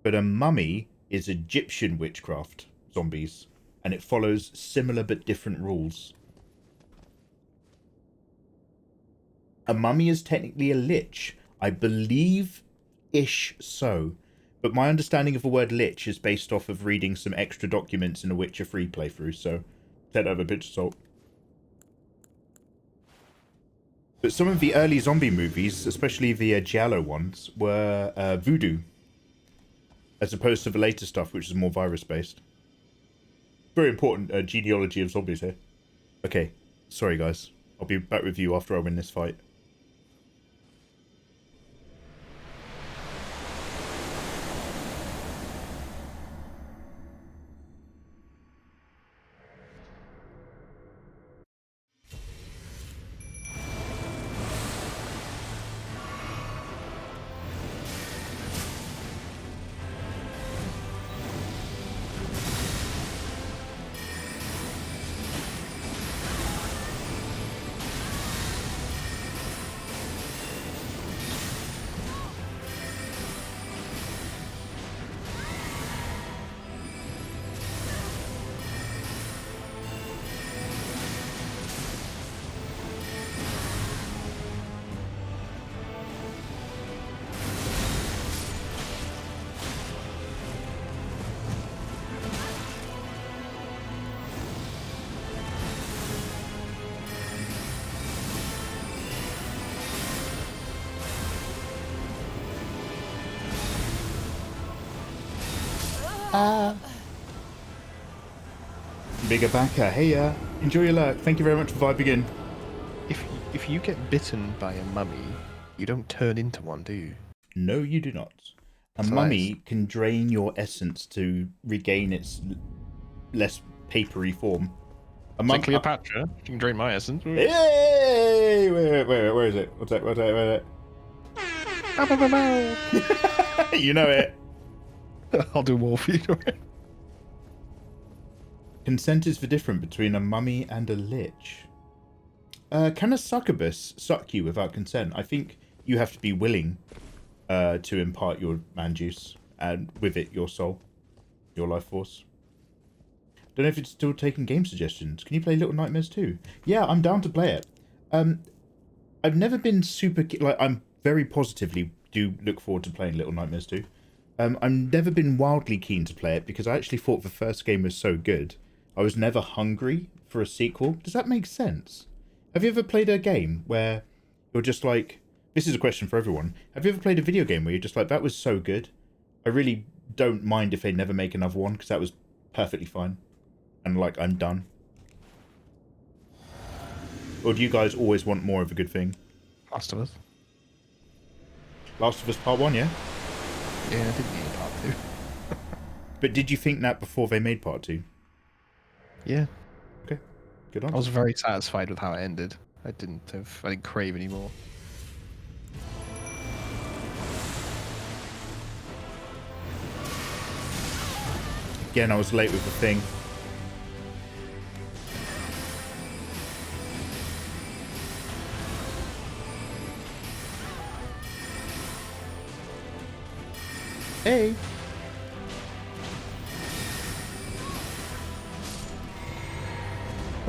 But a mummy is Egyptian witchcraft zombies, and it follows similar but different rules. A mummy is technically a lich. I believe-ish so. But my understanding of the word lich is based off of reading some extra documents in a Witcher 3 playthrough, so take that with a pinch of salt. But some of the early zombie movies, especially the Giallo ones, were voodoo. As opposed to the later stuff, which is more virus-based. Very important genealogy of zombies here. Okay, sorry guys. I'll be back with you after I win this fight. Bigger backer. Hey, enjoy your lurk. Thank you very much for vibing in. If you get bitten by a mummy, you don't turn into one, do you? No, you do not. A mummy can drain your essence to regain its less papery form. Like Cleopatra, you can drain my essence. Hey! Where is it? What's that? Where you know it. I'll do more for you. Consent is the difference between a mummy and a lich. Can a succubus suck you without consent? I think you have to be willing to impart your man juice and with it your soul, your life force. Don't know if it's still taking game suggestions. Can you play Little Nightmares 2? Yeah, I'm down to play it. I've never been super I'm very positively do look forward to playing Little Nightmares 2. I've never been wildly keen to play it because I actually thought the first game was so good. I was never hungry for a sequel. Does that make sense? Have you ever played a game where you're just like, This is a question for everyone. Have you ever played a video game where you're just like, that was so good? I really don't mind if they never make another one, because that was perfectly fine. And, like, I'm done. Or do you guys always want more of a good thing? Last of Us. Last of Us Part 1, yeah? Yeah, I didn't need Part 2. But did you think that before they made Part 2? Yeah. Okay, good answer. I was very satisfied with how it ended. I didn't crave anymore. Again, I was late with the thing. Hey!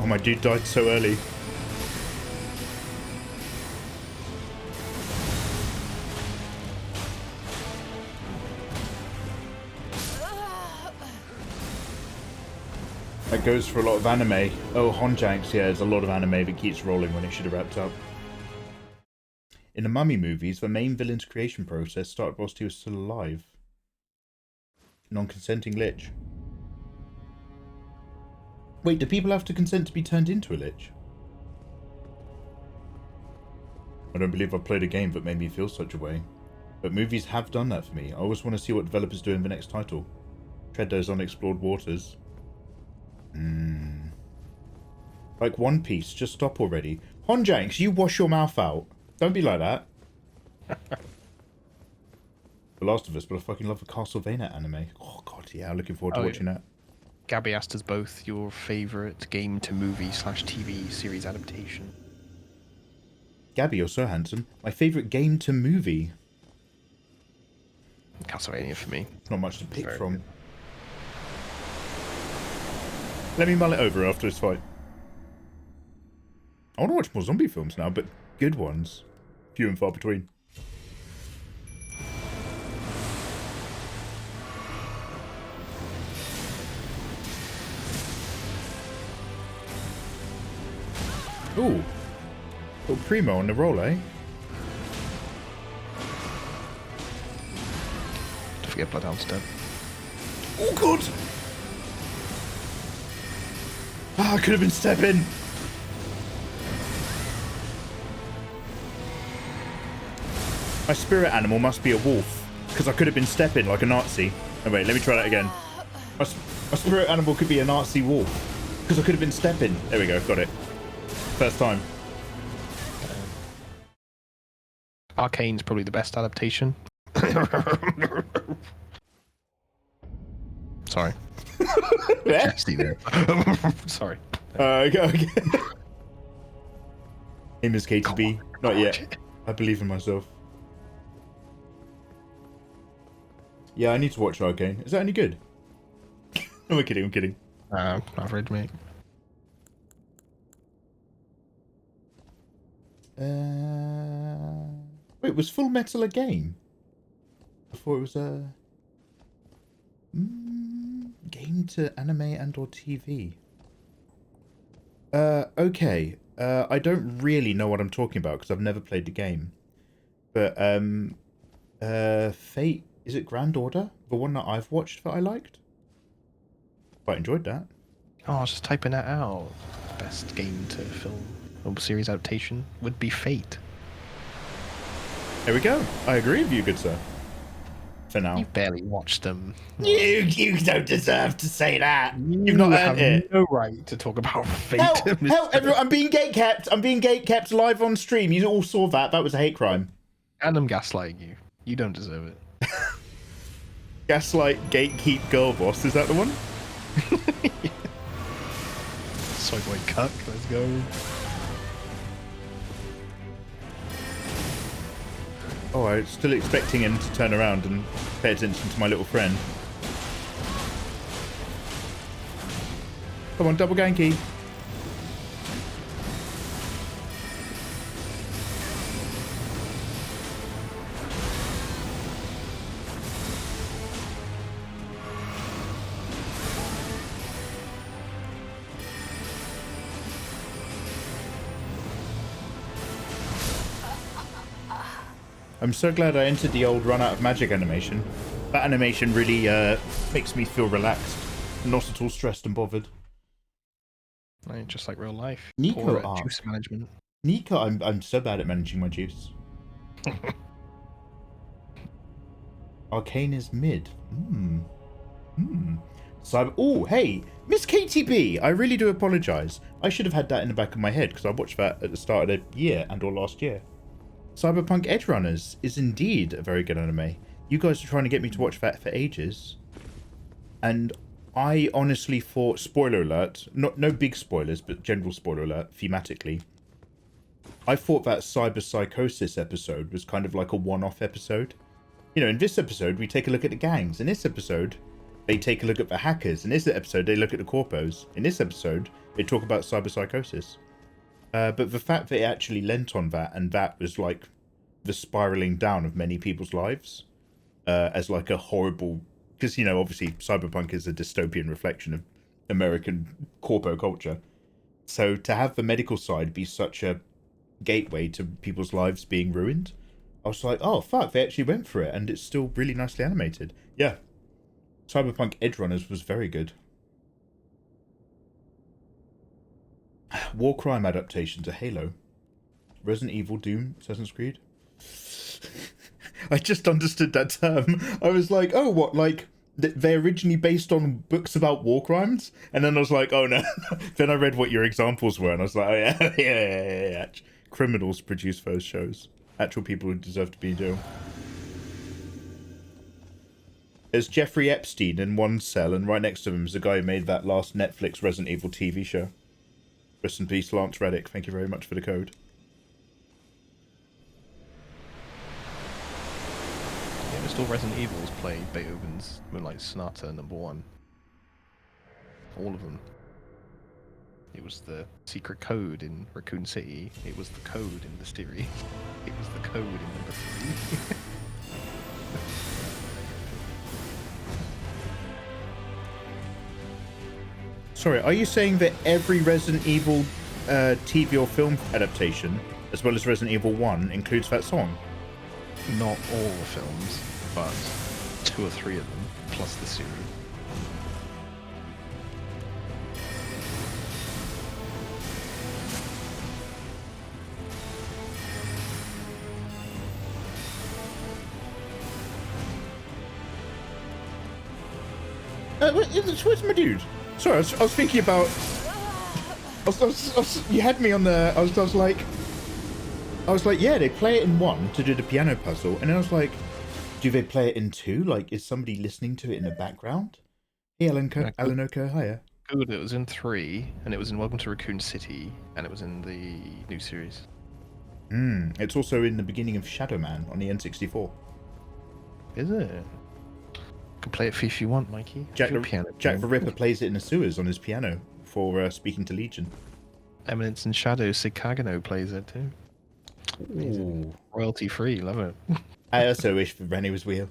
Oh, my dude died so early. That goes for a lot of anime. Oh, Honjanks, yeah, there's a lot of anime that keeps rolling when it should have wrapped up. In the Mummy movies, the main villain's creation process started whilst he was still alive. Non-consenting lich. Wait, do people have to consent to be turned into a lich? I don't believe I've played a game that made me feel such a way. But movies have done that for me. I always want to see what developers do in the next title. Tread those unexplored waters. Like One Piece, just stop already. Honjanks, you wash your mouth out. Don't be like that. The Last of Us, but I fucking love the Castlevania anime. Oh god, yeah, looking forward to watching that. Gabby asked us both your favourite game to movie / TV series adaptation. Gabby, you're so handsome. My favourite game to movie. Castlevania for me. Not much to pick from. Good. Let me mull it over after this fight. I want to watch more zombie films now, but good ones. Few and far between. Ooh. Little Primo on the roll, eh? Don't forget Bloodhound's dead. Oh god! Ah, I could have been stepping. My spirit animal must be a wolf, because I could have been stepping like a Nazi. Oh wait, let me try that again. My spirit animal could be a Nazi wolf, because I could have been stepping. There we go, got it. First time. Arcane's probably the best adaptation. Sorry. Chesty there. Sorry. Okay. Name is KTB. Not yet. I believe in myself. Yeah, I need to watch Arcane. Is that any good? I'm kidding, I'm kidding. Average, mate. Wait, was Full Metal a game? Before it was a... game to anime and or TV. Okay. I don't really know what I'm talking about because I've never played the game. But, Fate... Is it Grand Order? The one that I've watched that I liked? Quite enjoyed that. Oh, I was just typing that out. Best game to film or series adaptation would be Fate. There we go. I agree with you, good sir. For now. You barely watched them. You don't deserve to say that. You've You not have earned it. no right to talk about Fate. Help, everyone. I'm being gatekept. I'm being gatekept live on stream. You all saw that. That was a hate crime. And I'm gaslighting you. You don't deserve it. Gaslight, gatekeep, girl boss. Is that the one? Soy boy cuck. Let's go. Oh, I'm still expecting him to turn around and pay attention to my little friend. Come on, double ganky. I'm so glad I entered the old run out of magic animation. That animation really makes me feel relaxed. Not at all stressed and bothered. Right, just like real life. Nico Poor arc. juice management. Nico, I'm so bad at managing my juice. Arcane is mid. So, oh, hey, Miss KTB, I really do apologise. I should have had that in the back of my head because I watched that at the start of the year and or last year. Cyberpunk Edgerunners is indeed a very good anime. You guys are trying to get me to watch that for ages. And I honestly thought, spoiler alert, no big spoilers, but general spoiler alert, thematically. I thought that Cyber Psychosis episode was kind of like a one-off episode. You know, in this episode, we take a look at the gangs. In this episode, they take a look at the hackers. In this episode, they look at the corpos. In this episode, they talk about Cyber Psychosis. But the fact that it actually lent on that, and that was like the spiraling down of many people's lives as like a horrible... Because, you know, obviously, Cyberpunk is a dystopian reflection of American corpo culture. So to have the medical side be such a gateway to people's lives being ruined, I was like, oh, fuck, they actually went for it, and it's still really nicely animated. Yeah. Cyberpunk Edgerunners was very good. War crime adaptation to Halo. Resident Evil, Doom, Assassin's Creed. I just understood that term. I was like, oh, what, like, they're originally based on books about war crimes? And then I was like, oh, no. Then I read what your examples were, and I was like, oh, yeah, yeah. Criminals produce those shows. Actual people who deserve to be in jail. There's Jeffrey Epstein in one cell, and right next to him is the guy who made that last Netflix Resident Evil TV show. Rest in peace, Lance Reddick. Thank you very much for the code. Yeah, just all Resident Evils play Beethoven's Moonlight Sonata #1. All of them. It was the secret code in Raccoon City. It was the code in Mystery. It was the code in number 3. Sorry, are you saying that every Resident Evil TV or film adaptation, as well as Resident Evil 1, includes that song? Not all the films, but 2 or 3 of them, plus the series. Where's my dude? Sorry, I was thinking about... you had me on the... I was like, yeah, they play it in 1 to do the piano puzzle, and then I was like, do they play it in 2? Like, is somebody listening to it in the background? Hey, Alan Oko, hiya. Good, it was in 3, and it was in Welcome to Raccoon City, and it was in the new series. It's also in the beginning of Shadow Man on the N64. Is it? You can play it if you want, Mikey. Jack the Ripper plays it in the sewers on his piano for speaking to Legion. Eminence and Shadow, Sid Kagano plays it too. Amazing. Royalty free, love it. I also wish Rennie was real.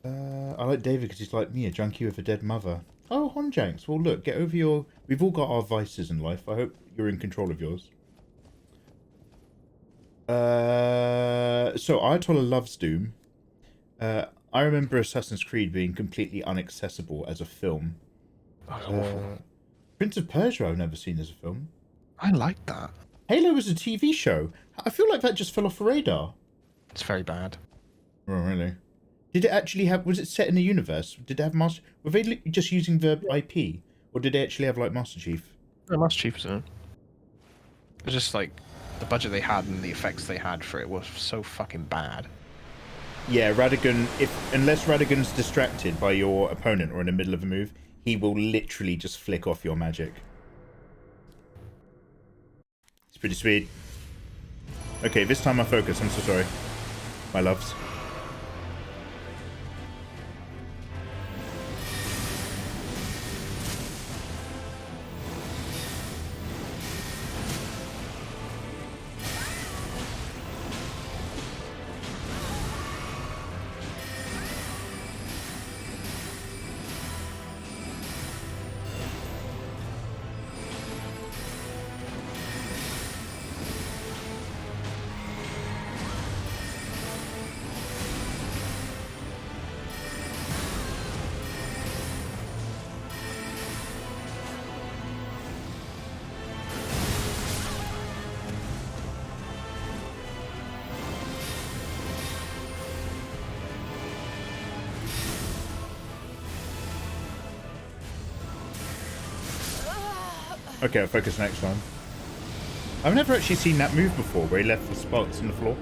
I like David because he's like me, a junkie with a dead mother. Oh, Honjanks. Well, look, get over your... We've all got our vices in life. I hope you're in control of yours. So, Ayatollah loves Doom. I remember Assassin's Creed being completely inaccessible as a film. Awful. Prince of Persia I've never seen as a film. I like that. Halo was a TV show. I feel like that just fell off the radar. It's very bad. Oh, really? Did it actually have... Was it set in a universe? Did it have Master... Were they just using the IP? Or did they actually have, like, Master Chief? No, Master Chief was in it. It was just, like, the budget they had and the effects they had for it was so fucking bad. Yeah, Radagon... Unless Radagon's distracted by your opponent or in the middle of a move, he will literally just flick off your magic. It's pretty sweet. Okay, this time I focus. I'm so sorry. My loves. Okay, I'll focus next time. I've never actually seen that move before, where he left the spots in the floor.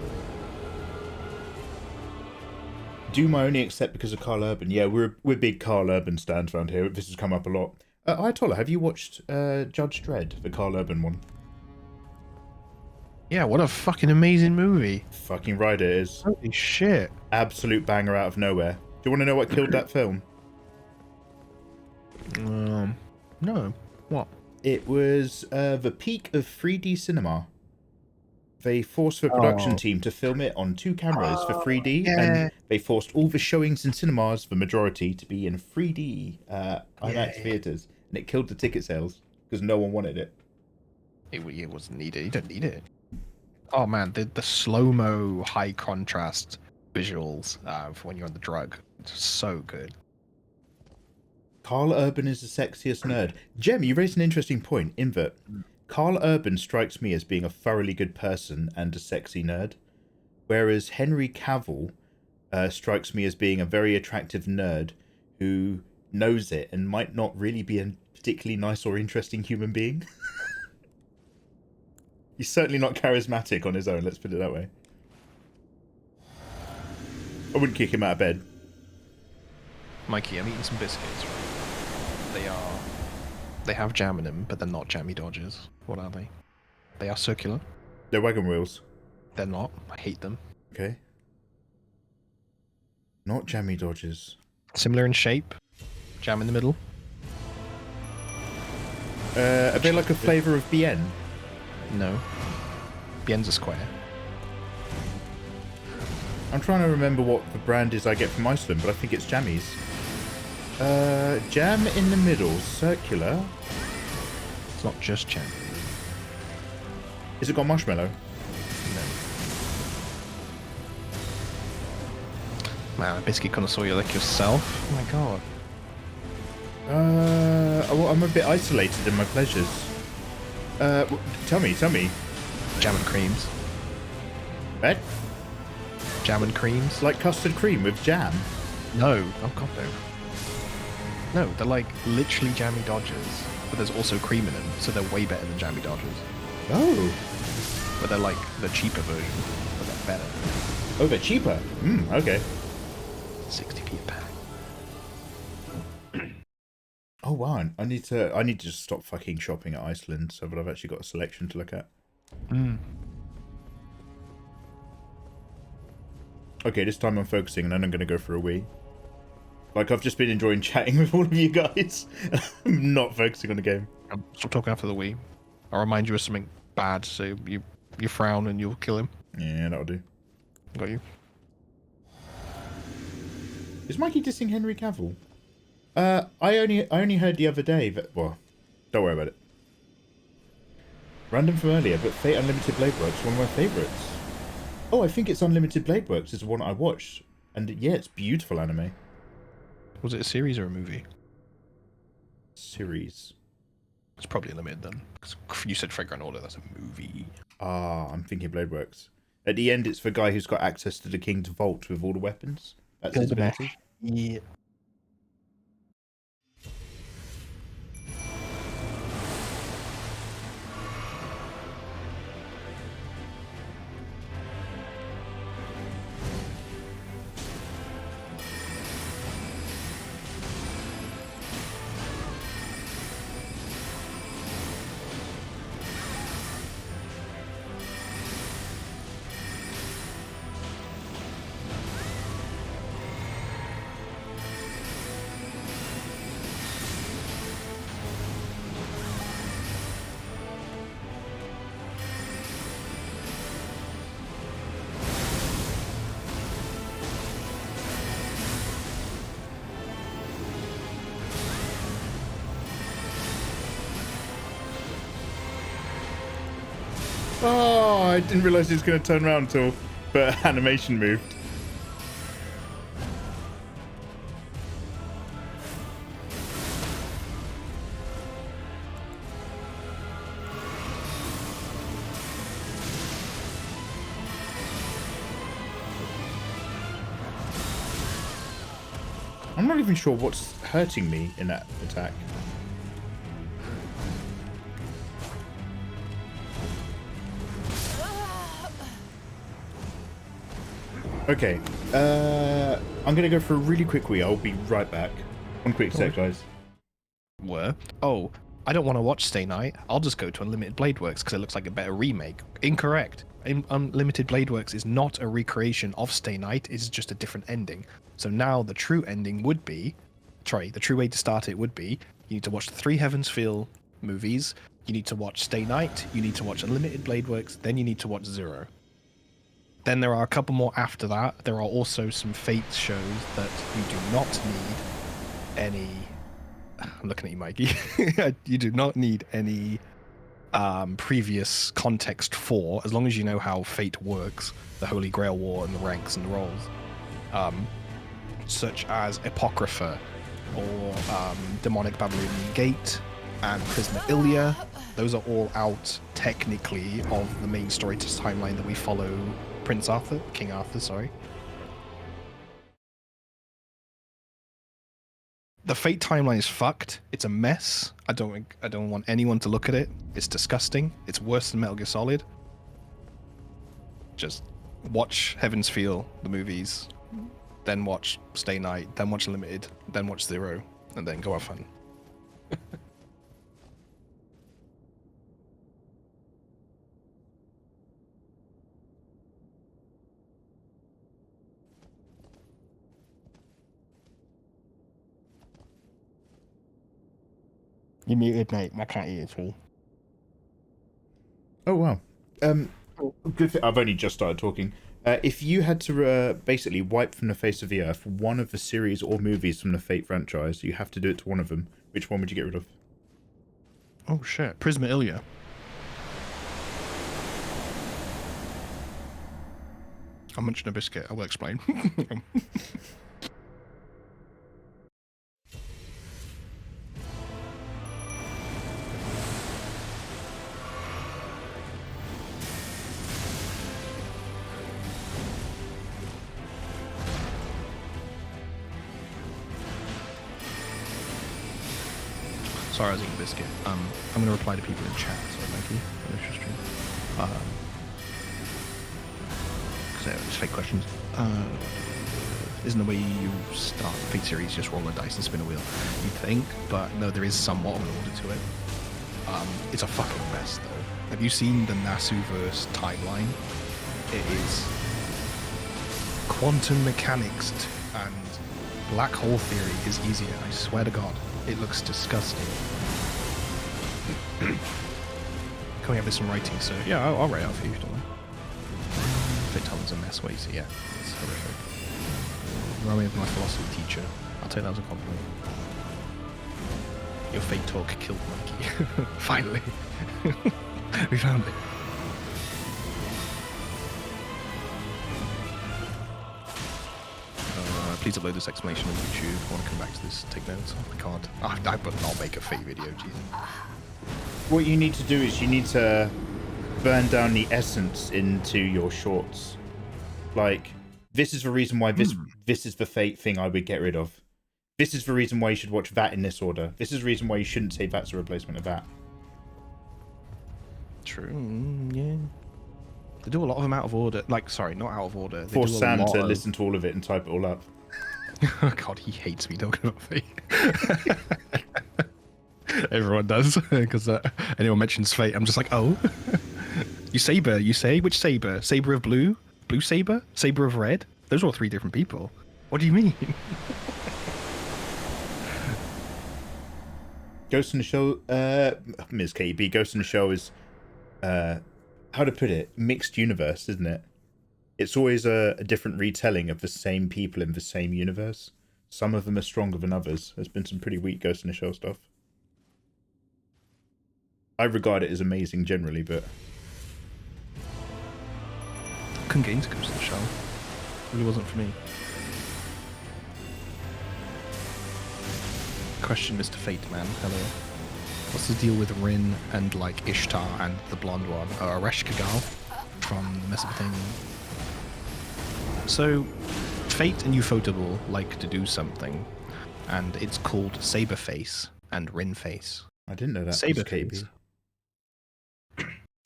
Doom I only accept because of Carl Urban. Yeah, we're big Carl Urban stands around here. This has come up a lot. Ayatollah, have you watched Judge Dredd, the Carl Urban one? Yeah, what a fucking amazing movie. Fucking right it is. Holy shit. Absolute banger out of nowhere. Do you want to know what killed that film? No. What? It was the peak of 3D cinema. They forced the production team to film it on 2 cameras for 3D, and they forced all the showings in cinemas, the majority, to be in 3D IMAX theaters, and it killed the ticket sales because no one wanted it. It wasn't needed. You don't need it. Oh man, the slow-mo, high contrast visuals for when you're on the drug, it's so good. Carl Urban is the sexiest nerd. Jem, you raised an interesting point in that Carl Urban strikes me as being a thoroughly good person and a sexy nerd, whereas Henry Cavill strikes me as being a very attractive nerd who knows it and might not really be a particularly nice or interesting human being. He's certainly not charismatic on his own, let's put it that way. I wouldn't kick him out of bed. Mikey, I'm eating some biscuits, right? They have jam in them, but they're not jammy dodgers. What are they? They are circular. They're wagon wheels. They're not. I hate them. Okay. Not jammy dodgers. Similar in shape. Jam in the middle. Are they like a flavour of BN? No. Bien's a square. I'm trying to remember what the brand is I get from Iceland, but I think it's jammies. Jam in the middle, circular. It's not just jam. Is it got marshmallow? No. Man, a biscuit connoisseur, you're like yourself? Oh my god. Well, I'm a bit isolated in my pleasures. Tell me. Jam and creams. What? Jam and creams? Like custard cream with jam? No. Oh god, no. No, they're like literally jammy dodgers, but there's also cream in them, so they're way better than jammy dodgers. Oh. But they're like the cheaper version, but they're better. Oh, they're cheaper? Okay. 60p a pack. Oh wow, I need to just stop fucking shopping at Iceland so that I've actually got a selection to look at. Okay, this time I'm focusing and then I'm going to go for a wee. Like, I've just been enjoying chatting with all of you guys. I'm not focusing on the game. Stop talking after the wee. I'll remind you of something bad, so you frown and you'll kill him. Yeah, that'll do. Got you. Is Mikey dissing Henry Cavill? I only heard the other day that... Well, don't worry about it. Random from earlier, but Fate Unlimited Blade Works, one of my favourites. Oh, I think it's Unlimited Blade Works is the one I watched. And yeah, it's beautiful anime. Was it a series or a movie? Series. It's probably Unlimited then. Because you said Fragrant Order, that's a movie. Ah, I'm thinking Blade Works. At the end, it's the guy who's got access to the King's Vault with all the weapons. That's his ability. Yeah. Oh, I didn't realise he was going to turn around until the animation moved. I'm not even sure what's hurting me in that attack. Okay. I'm gonna go for a really quick wee. I'll be right back. One quick sec, guys. Oh, I don't want to watch Stay Night. I'll just go to Unlimited Blade Works because it looks like a better remake. Incorrect. Unlimited Blade Works is not a recreation of Stay Night. It's just a different ending. So now the true ending would be, the true way to start it would be, you need to watch the 3 Heavens Feel movies, you need to watch Stay Night, you need to watch Unlimited Blade Works, then you need to watch Zero. Then there are a couple more after that. There are also some Fate shows that you do not need any... I'm looking at you, Mikey. You do not need any previous context for, as long as you know how Fate works, the Holy Grail War and the ranks and the roles, such as Apocrypha or Demonic Babylonian Gate and Prisma Ilia. Those are all out technically of the main story timeline that we follow King Arthur, sorry. The Fate timeline is fucked. It's a mess. I don't want anyone to look at it. It's disgusting. It's worse than Metal Gear Solid. Just watch Heaven's Feel, the movies, then watch Stay Night, then watch Limited, then watch Zero, and then go have fun. You muted, mate. I can't hear at all. Oh wow. Good thing I've only just started talking. If you had to basically wipe from the face of the earth one of the series or movies from the Fate franchise, you have to do it to one of them. Which one would you get rid of? Oh shit, Prisma Ilia. I'm munching a biscuit. I will explain. Sorry, I was eating a biscuit. I'm going to reply to people in chat. Sorry, Mikey. Because it's fake questions. Isn't the way you start the Fate series just roll a dice and spin a wheel? You'd think, but no, there is somewhat of an order to it. It's a fucking mess, though. Have you seen the Nasuverse timeline? It is quantum mechanics and black hole theory is easier. I swear to God. It looks disgusting. Can we have this in writing, sir? Yeah, I'll write out for you, don't I? Fate Time's a mess, wait, so yeah, it's horrific. Remind me of my philosophy teacher. I'll take that as a compliment. Your Fate talk killed Mikey. Finally. We found it. Please upload this explanation on YouTube. I want to come back to this, take notes. I can't. I'll make a Fate video, Jesus. What you need to do is you need to burn down the essence into your shorts. Like, this is the reason why this is the Fate thing I would get rid of. This is the reason why you should watch that in this order. This is the reason why you shouldn't say that's a replacement of that. True, yeah. They do a lot of them out of order. Like, sorry, not out of order. They Force Sam to listen to all of it and type it all up. Oh God, he hates me talking about Fate. Everyone does, because anyone mentions Fate, I'm just like, oh. You Saber, you say? Which Saber? Saber of Blue? Blue Saber? Saber of Red? Those are all 3 different people. What do you mean? Ghost in the Shell, Ms. KB, Ghost in the Shell is, how to put it, mixed universe, isn't it? It's always a different retelling of the same people in the same universe. Some of them are stronger than others. There's been some pretty weak Ghost in the Shell stuff. I regard it as amazing generally, but... I couldn't get into Ghost in the Shell. It really wasn't for me. Question, Mr. Fate Man. Hello. What's the deal with Rin and, like, Ishtar and the blonde one? Aresh Kagal from Mesopotamia. So, Fate and Ufotable like to do something, and it's called Saberface and Rinface. I didn't know that. Saberface.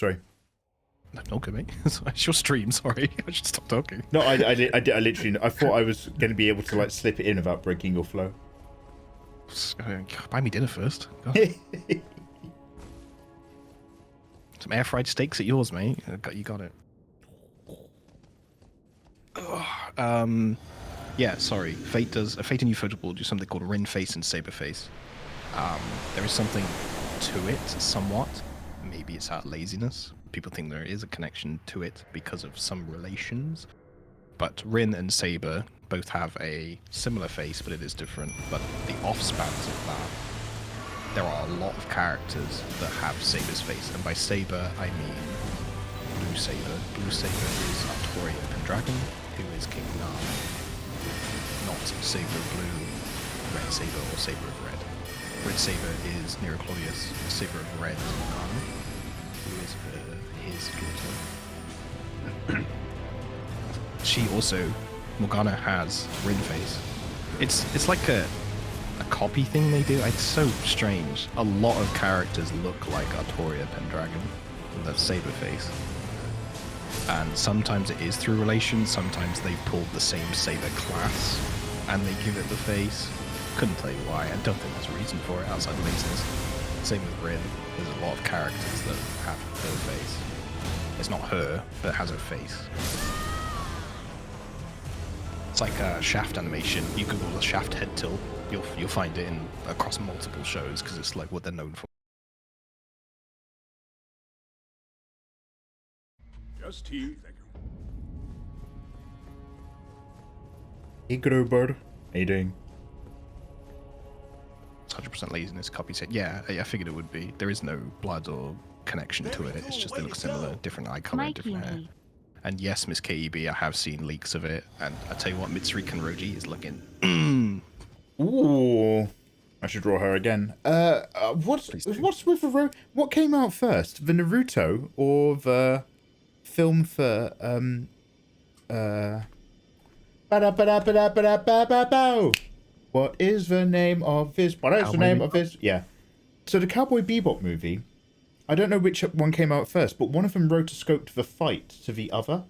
Sorry. No good, mate. It's your stream. Sorry, I should stop talking. No, I literally, I thought I was going to be able to like slip it in without breaking your flow. Buy me dinner first. Some air fried steaks at yours, mate. You got it. Yeah, sorry. Fate and Ufotable will do something called Rin Face and Saber Face. There is something to it, somewhat. Maybe it's out of laziness. People think there is a connection to it because of some relations. But Rin and Saber both have a similar face, but it is different. But the offspans of that, there are a lot of characters that have Saber's face. And by Saber, I mean Blue Saber. Blue Saber is Artoria Pendragon, who is King Nar. Not Saber of Blue, Red Saber, or Saber of Red. Red Saber is Nero Claudius, Saber of Red, who is his daughter. She also, Morgana, has Rin face. It's like a copy thing they do. It's so strange. A lot of characters look like Artoria Pendragon with that Saber face. And sometimes it is through relation, sometimes they've pulled the same Saber class and they give it the face. Couldn't tell you why. I don't think there's a reason for it outside of laziness. Same with Rin. There's a lot of characters that have her face. It's not her, but it has her face. It's like a Shaft animation. You Google the Shaft head tilt, you'll find it across multiple shows because it's like what they're known for. Just tea, thank you. Hey, Grubber. How you doing? 100% laziness. Copy set. Yeah, I figured it would be. There is no blood or connection to it. It's just they look similar, different eye color, different hair. And yes, Miss KEB, I have seen leaks of it. And I tell you what, Mitsuri Kanroji is looking. Ooh, I should draw her again. What's with the what came out first, the Naruto or the film for What is the name of this? What is the name of this? Yeah. So the Cowboy Bebop movie, I don't know which one came out first, but one of them rotoscoped the fight to the other.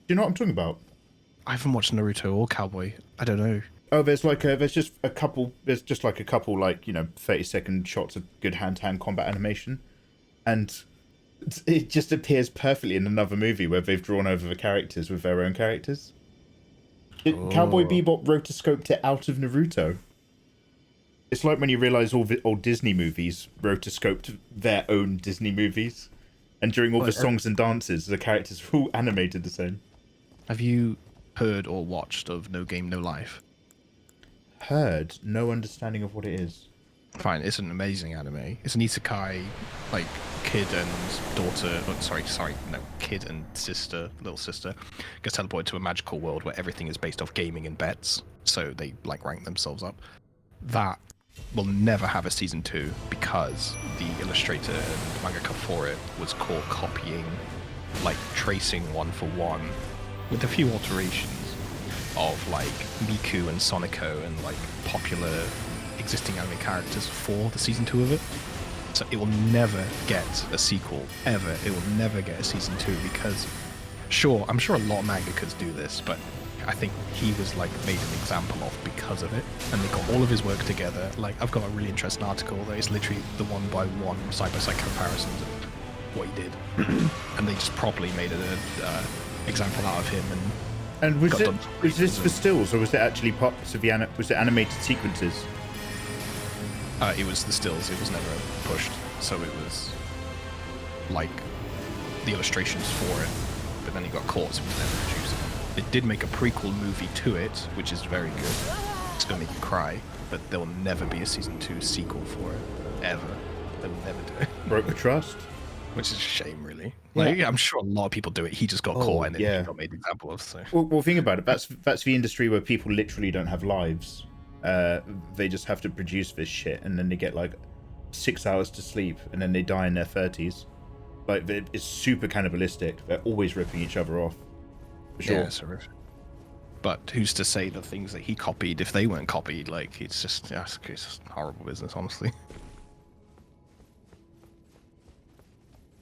Do you know what I'm talking about? I haven't watched Naruto or Cowboy. I don't know. Oh, there's just a couple, like, you know, 30-second shots of good hand-to-hand combat animation. And it just appears perfectly in another movie where they've drawn over the characters with their own characters. Cowboy Bebop rotoscoped it out of Naruto. It's like when you realise all the old Disney movies rotoscoped their own Disney movies. And during all the songs and dances, the characters were all animated the same. Have you heard or watched of No Game, No Life? Heard. No understanding of what it is. Fine, it's an amazing anime. It's an isekai, like, kid and daughter, kid and sister, little sister, gets teleported to a magical world where everything is based off gaming and bets, so they, like, rank themselves up. That will never have a season 2 because the illustrator and mangaka for it was caught copying, like, tracing one for one, with a few alterations of, like, Miku and Sonico and, like, popular existing anime characters for the season 2 of it. So it will never get a sequel, ever. It will never get a season 2 because, sure, I'm sure a lot of mangakas do this, but I think he was, like, made an example of because of it. And they got all of his work together. Like, I've got a really interesting article that is literally the one-by-one, side-by-side comparisons of what he did. And they just properly made an example out of him. And was this for stills, or was it actually parts of the was it animated sequences? It was the stills. It was never pushed, so it was like the illustrations for it. But then he got caught, so it was never produced. It did make a prequel movie to it, which is very good. It's gonna make you cry, but there will never be a season 2 sequel for it, ever. They'll never do it. Broke the trust. Which is a shame, really. Like, yeah. I'm sure a lot of people do it. He just got caught and then he got made an example of. So. Well, think about it. That's the industry where people literally don't have lives. They just have to produce this shit, and then they get like 6 hours to sleep, and then they die in their 30s. Like, it's super cannibalistic. They're always ripping each other off. For sure. Yeah, it's horrific. But who's to say the things that he copied, if they weren't copied? Like, it's just horrible business, honestly.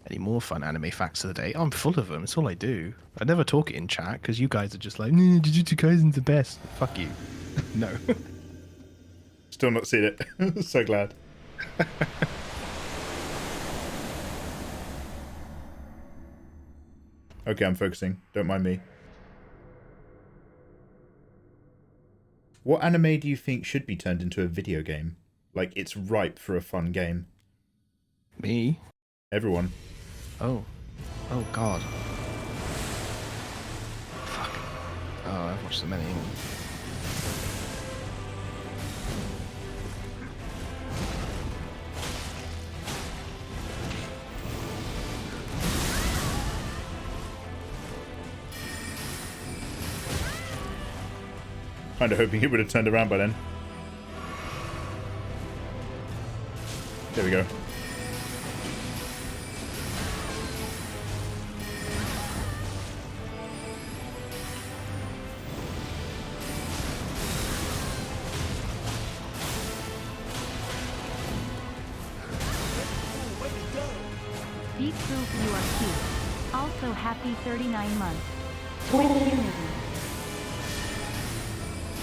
Any more fun anime facts of the day? I'm full of them. It's all I do. I never talk it in chat because you guys are just like, Jujutsu Kaisen's the best. Fuck you. No. Still not seen it. So glad. Okay, I'm focusing. Don't mind me. What anime do you think should be turned into a video game? Like, it's ripe for a fun game. Me? Everyone. Oh. Oh, God. Fuck. Oh, I've watched so many. Kind of hoping it would have turned around by then. There we go. Deep proof you are cute. Also happy 39 months. Twitch community.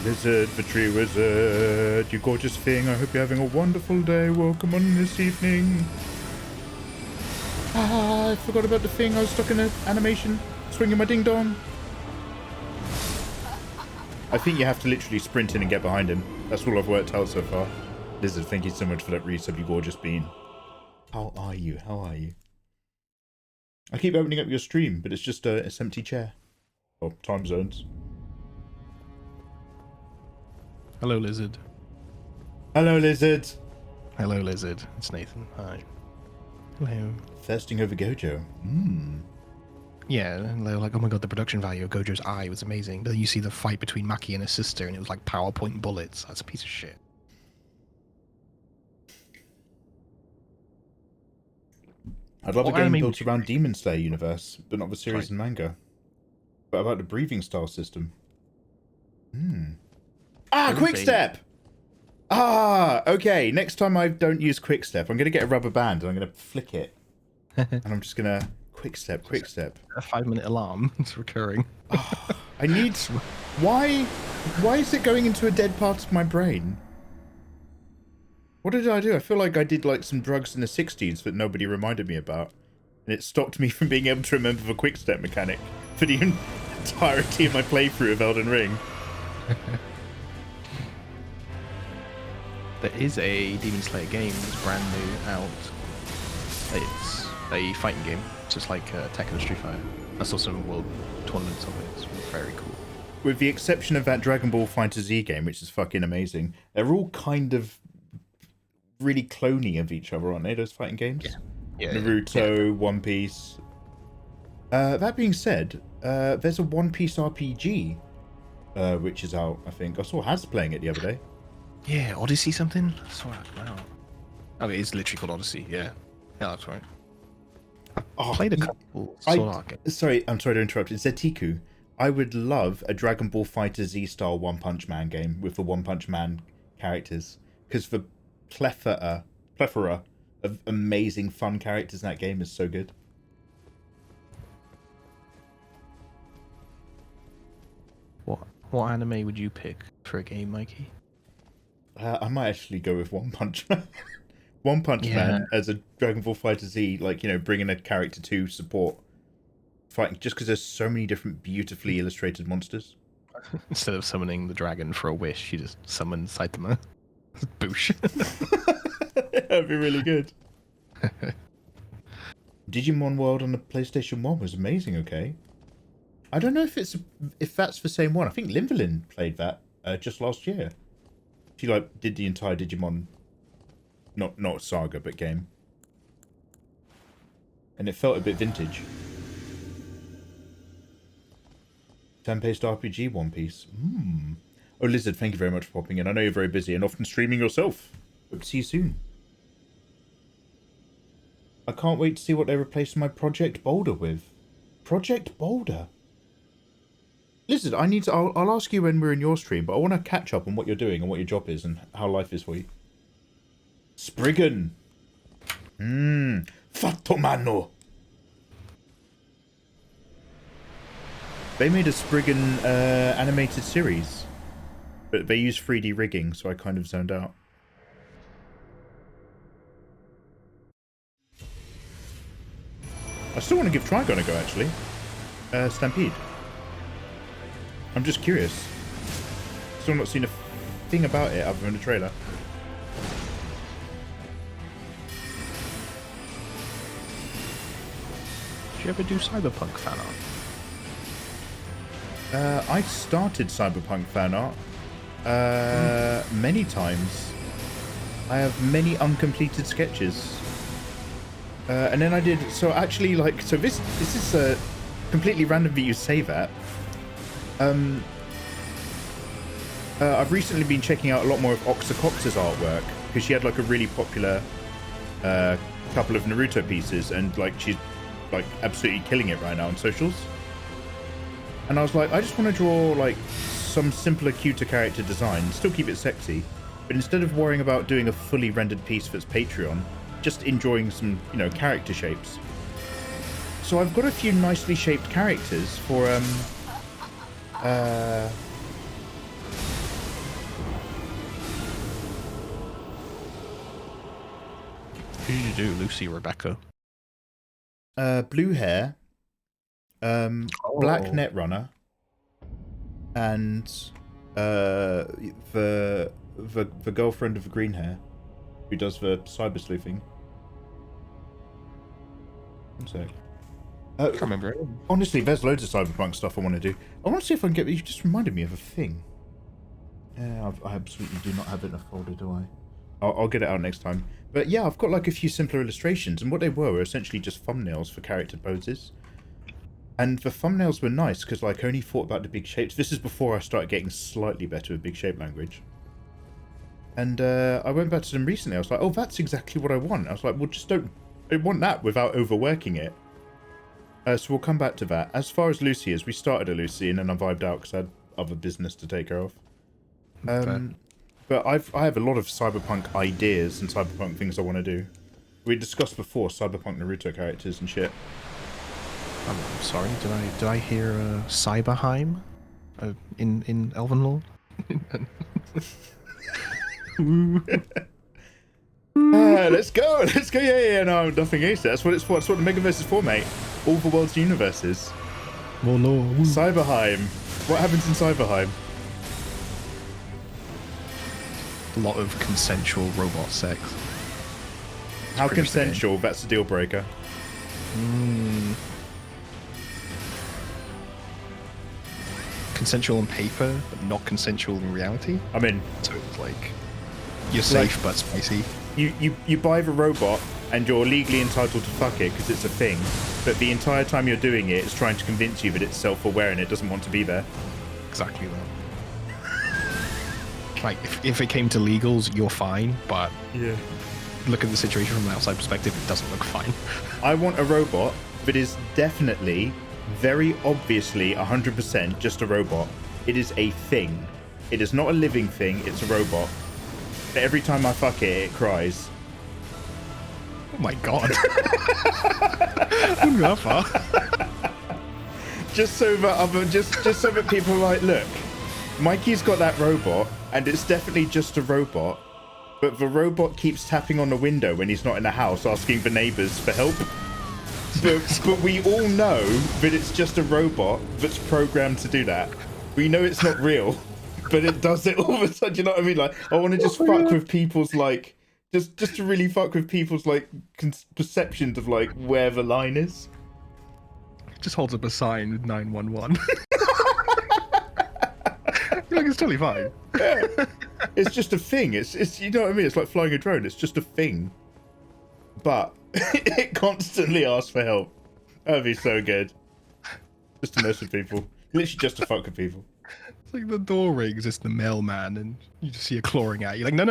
Lizard, the tree wizard, you gorgeous thing. I hope you're having a wonderful day. Welcome on this evening. Ah, I forgot about the thing. I was stuck in an animation, swinging my ding dong. I think you have to literally sprint in and get behind him. That's all I've worked out so far. Lizard, thank you so much for that resub, you gorgeous bean. How are you? How are you? I keep opening up your stream, but it's just it's empty chair. Oh, time zones. Hello, Lizard. Hello, Lizard. Hello, Lizard. It's Nathan. Hi. Hello. Thirsting over Gojo. Yeah, and they're like, oh my god, the production value of Gojo's eye was amazing. But then you see the fight between Maki and his sister, and it was like PowerPoint bullets. That's a piece of shit. I'd love What a game anime built would you around make? Demon Slayer universe, but not the series Right. and manga. But about the breathing style system. Ah, There is quick a- step! Ah, okay. Next time I don't use quick step, I'm going to get a rubber band and I'm going to flick it. And I'm just going to quick step, quick step. A 5-minute alarm. It's recurring. I need... Why is it going into a dead part of my brain? What did I do? I feel like I did like some drugs in the 60s that nobody reminded me about. And it stopped me from being able to remember the quick step mechanic for the entirety of my playthrough of Elden Ring. There is a Demon Slayer game that's brand new out. It's a fighting game, just like Tekken and Street Fighter. I saw some world tournaments of it. It's very cool. With the exception of that Dragon Ball Fighter Z game, which is fucking amazing, they're all kind of really cloney of each other, aren't they, those fighting games? Yeah. Naruto, One Piece. That being said, there's a One Piece RPG, which is out, I think. I saw Haz playing it the other day. Yeah, Odyssey something? I saw that come out. Oh, it is literally called Odyssey, yeah. Yeah, that's right. Oh, Played a couple Sword Art games. Sorry, I'm sorry to interrupt. It's Zetiku. I would love a Dragon Ball Fighter Z style One Punch Man game with the One Punch Man characters, because the plethora of amazing fun characters in that game is so good. What anime would you pick for a game, Mikey? I might actually go with One Punch Man. One Punch Man as a Dragon Ball Fighter Z, like, you know, bringing a character to support fighting, just because there's so many different beautifully illustrated monsters. Instead of summoning the dragon for a wish, you just summon Saitama. Boosh. That'd be really good. Digimon World on the PlayStation 1 was amazing, okay? I don't know if that's the same one. I think Limvelin played that just last year. She like did the entire Digimon, not saga, but game. And it felt a bit vintage. Turn-based RPG One Piece. Oh, Lizard, thank you very much for popping in. I know you're very busy and often streaming yourself. Hope to see you soon. I can't wait to see what they replace my Project Boulder with. Project Boulder? Lizard, I'll ask you when we're in your stream, but I want to catch up on what you're doing and what your job is and how life is for you. Spriggan. Fatto mano. They made a Spriggan animated series, but they use 3D rigging, so I kind of zoned out. I still want to give Trigon a go, actually. Stampede. I'm just curious. Still not seen a thing about it other than the trailer. Did you ever do Cyberpunk fan art? I started Cyberpunk fan art many times. I have many uncompleted sketches. And then I did, so actually, like, so this is completely random that you say that. I've recently been checking out a lot more of Oxacox's artwork, because she had, like, a really popular couple of Naruto pieces, and, like, she's, like, absolutely killing it right now on socials. And I was like, I just want to draw, like, some simpler, cuter character design, still keep it sexy, but instead of worrying about doing a fully rendered piece that's Patreon, just enjoying some, you know, character shapes. So I've got a few nicely shaped characters for, Who did you do, Lucy, Rebecca? blue hair, black Netrunner, and the girlfriend of the green hair, who does the cyber sleuthing. One sec. I can't remember. Honestly, there's loads of Cyberpunk stuff I want to do. I want to see if I can get... You just reminded me of a thing. Yeah, I absolutely do not have it in a folder, do I? I'll get it out next time. But yeah, I've got like a few simpler illustrations, and what they were essentially just thumbnails for character poses. And the thumbnails were nice, because like I only thought about the big shapes. This is before I started getting slightly better with big shape language. And I went back to them recently. I was like, oh, that's exactly what I want. I was like, well, just don't want that without overworking it. So we'll come back to that. As far as Lucy is, we started a Lucy and then I vibed out because I had other business to take care of. But I have a lot of Cyberpunk ideas and Cyberpunk things I want to do. We discussed before Cyberpunk Naruto characters and shit. I'm sorry, did I hear Cyberheim in Elven lore? Let's go, yeah, no, nothing against it. That's what it's for. That's what the Megaverse is for, mate. All the world's universes. Oh no. Cyberheim. What happens in Cyberheim? A lot of consensual robot sex. How consensual? That's a deal breaker. Consensual on paper, but not consensual in reality. I'm in. So it's like you're safe but spicy. You buy the robot and you're legally entitled to fuck it because it's a thing, but the entire time you're doing it, it's trying to convince you that it's self-aware and it doesn't want to be there. Exactly that. Like, if it came to legals, you're fine, but yeah, look at the situation from an outside perspective, it doesn't look fine. I want a robot that is definitely, very obviously, 100% just a robot. It is a thing. It is not a living thing, it's a robot. But every time I fuck it, it cries. Oh my god. Wouldn't go that far. Just so that people are like, look, Mikey's got that robot, and it's definitely just a robot, but the robot keeps tapping on the window when he's not in the house, asking the neighbours for help. But we all know that it's just a robot that's programmed to do that. We know it's not real, but it does it all the time. Do you know what I mean? Like, I want to just fuck with people's, like, just to really fuck with people's, like, perceptions of, like, where the line is. Just holds up a sign with 911. Like, it's totally fine. Yeah. It's just a thing. It's you know what I mean? It's like flying a drone. It's just a thing. But it constantly asks for help. That'd be so good. Just to mess with people. Literally just to fuck with people. It's like the door rings, it's the mailman, and you just see her clawing at you. Like, no,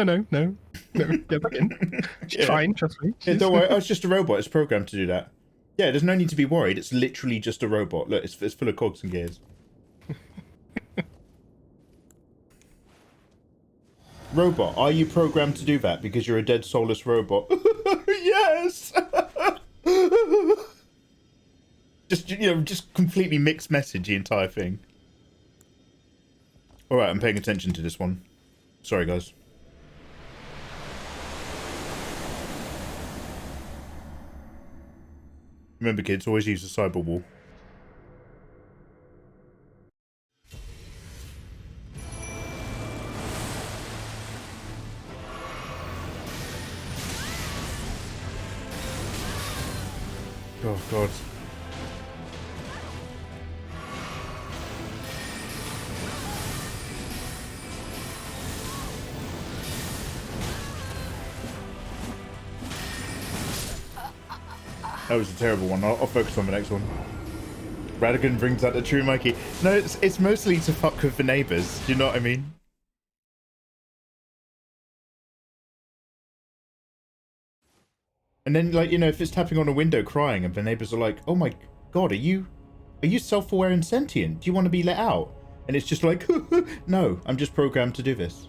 get back in. She's fine, trust me. Yeah, don't worry, oh, it's just a robot. It's programmed to do that. Yeah, there's no need to be worried. It's literally just a robot. Look, it's full of cogs and gears. Robot, are you programmed to do that because you're a dead soulless robot? Yes! Just, you know, just completely mixed message, the entire thing. Alright, I'm paying attention to this one. Sorry, guys. Remember, kids, always use the cyber wall. Oh, God. That was a terrible one. I'll focus on the next one. Radigan brings out the true Mikey. No, it's mostly to fuck with the neighbours. Do you know what I mean? And then, like, you know, if it's tapping on a window crying and the neighbours are like, oh my God, are you self-aware and sentient? Do you want to be let out? And it's just like, no, I'm just programmed to do this.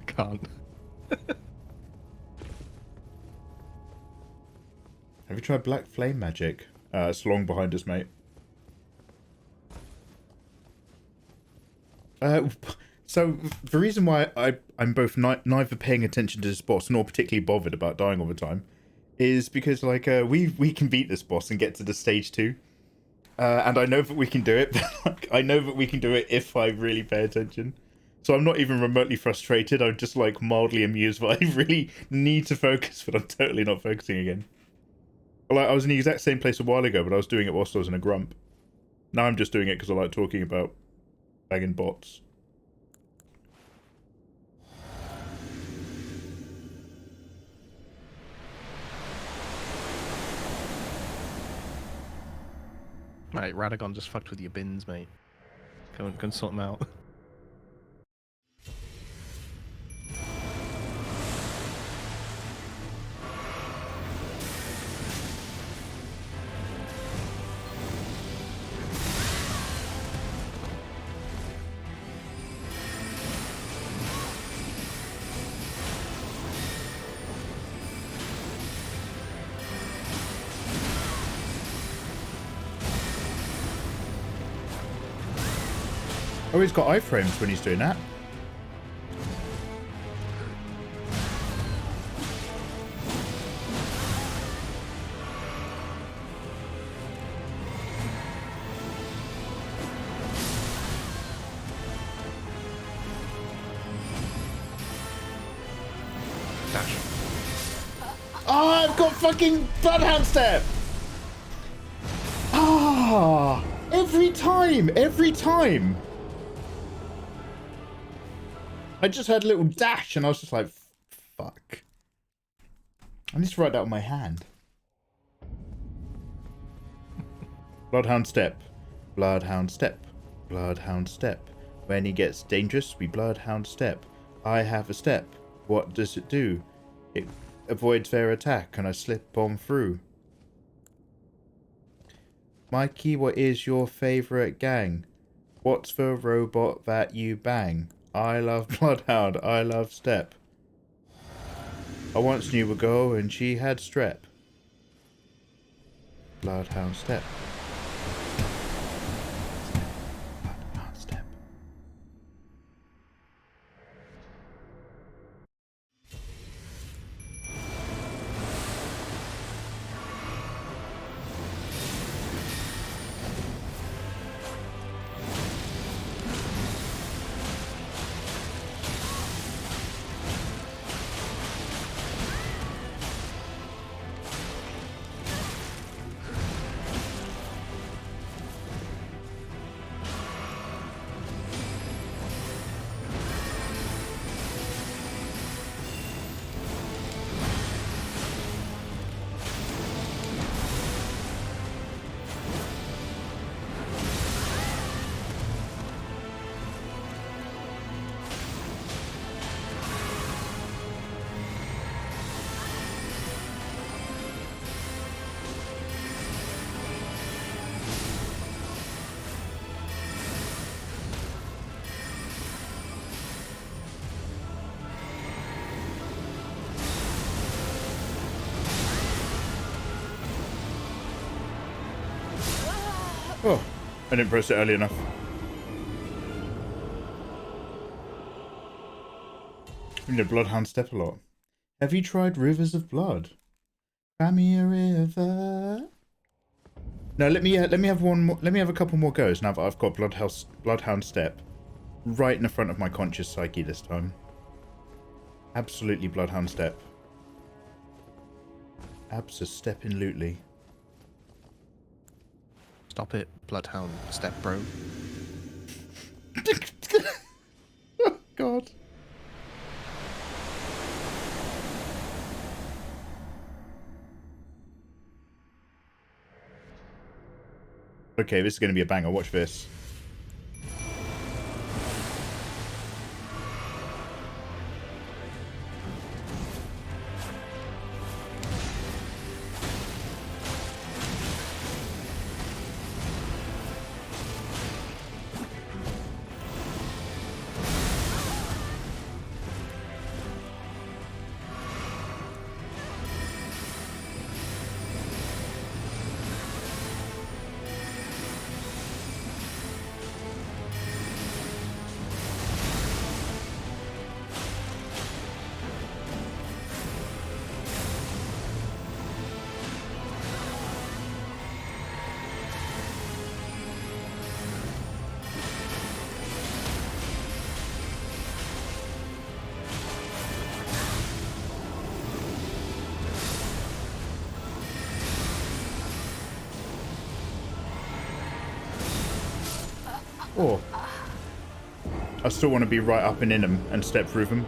Can't. Have you tried Black Flame Magic? It's long behind us, mate. So the reason why I'm both neither paying attention to this boss nor particularly bothered about dying all the time is because, like, we can beat this boss and get to the stage 2. And I know that we can do it. Like, I know that we can do it if I really pay attention. So I'm not even remotely frustrated. I'm just, like, mildly amused, but I really need to focus, but I'm totally not focusing again. Like, I was in the exact same place a while ago, but I was doing it whilst I was in a grump. Now I'm just doing it because I like talking about banging bots. Mate, Radagon just fucked with your bins, mate. Go and sort them out. Oh, he's got iframes when he's doing that. Dash. Oh, I've got fucking Bloodhound Step! Ah, every time! I just had a little dash and I was just like, fuck. I need to write that on my hand. Bloodhound Step. Bloodhound Step. Bloodhound Step. When he gets dangerous, we Bloodhound Step. I have a step. What does it do? It avoids their attack and I slip on through. Mikey, what is your favourite gang? What's the robot that you bang? I love Bloodhound, I love Step. I once knew a girl and she had strep. Bloodhound Step. Bloodhound Step. Oh, I didn't press it early enough. We need a bloodhound step a lot. Have you tried Rivers of Blood? Find me a river. No, let me have one more. Let me have a couple more goes now that I've got bloodhound step right in the front of my conscious psyche this time. Absolutely, bloodhound step. Abso-steppin'-lutely. Stop it, bloodhound step, bro. Oh, God. Okay, this is going to be a banger. Watch this. Oh. I still want to be right up and in them and step through them,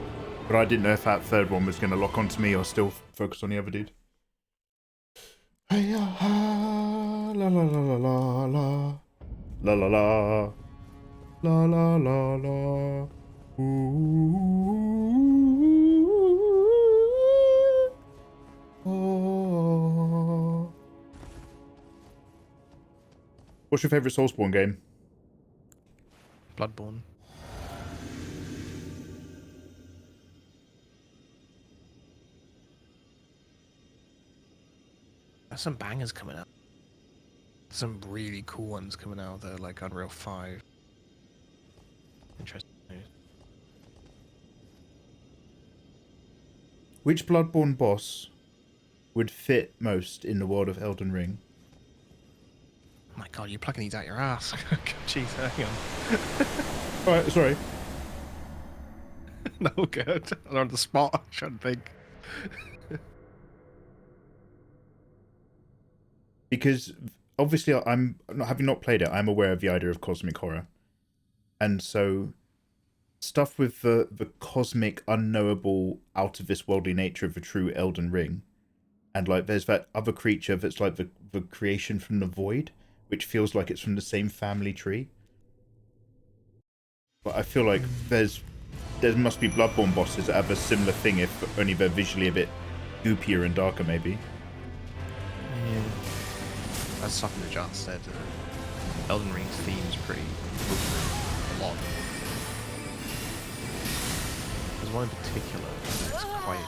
but I didn't know if that third one was going to lock onto me or still focus on the other dude. Hey, la la la la la la la la la la la la la. Oh. What's your favourite Soulsbourne game? Bloodborne. There's some bangers coming out. Some really cool ones coming out there, like Unreal 5. Interesting news. Which Bloodborne boss would fit most in the world of Elden Ring? Oh my god, you're plucking these out your ass. Jeez, hang on. Alright, sorry. No good. I'm on the spot. I'm trying to think. Because obviously I'm having not played it, I'm aware of the idea of cosmic horror. And so stuff with the cosmic, unknowable, out of this worldly nature of a true Elden Ring. And like there's that other creature that's like the creation from the void, which feels like it's from the same family tree. But I feel like there must be Bloodborne bosses that have a similar thing, if only they're visually a bit goopier and darker, maybe. Yeah. As something that John said, Elden Ring's theme's pretty a lot. There's one in particular that's quite...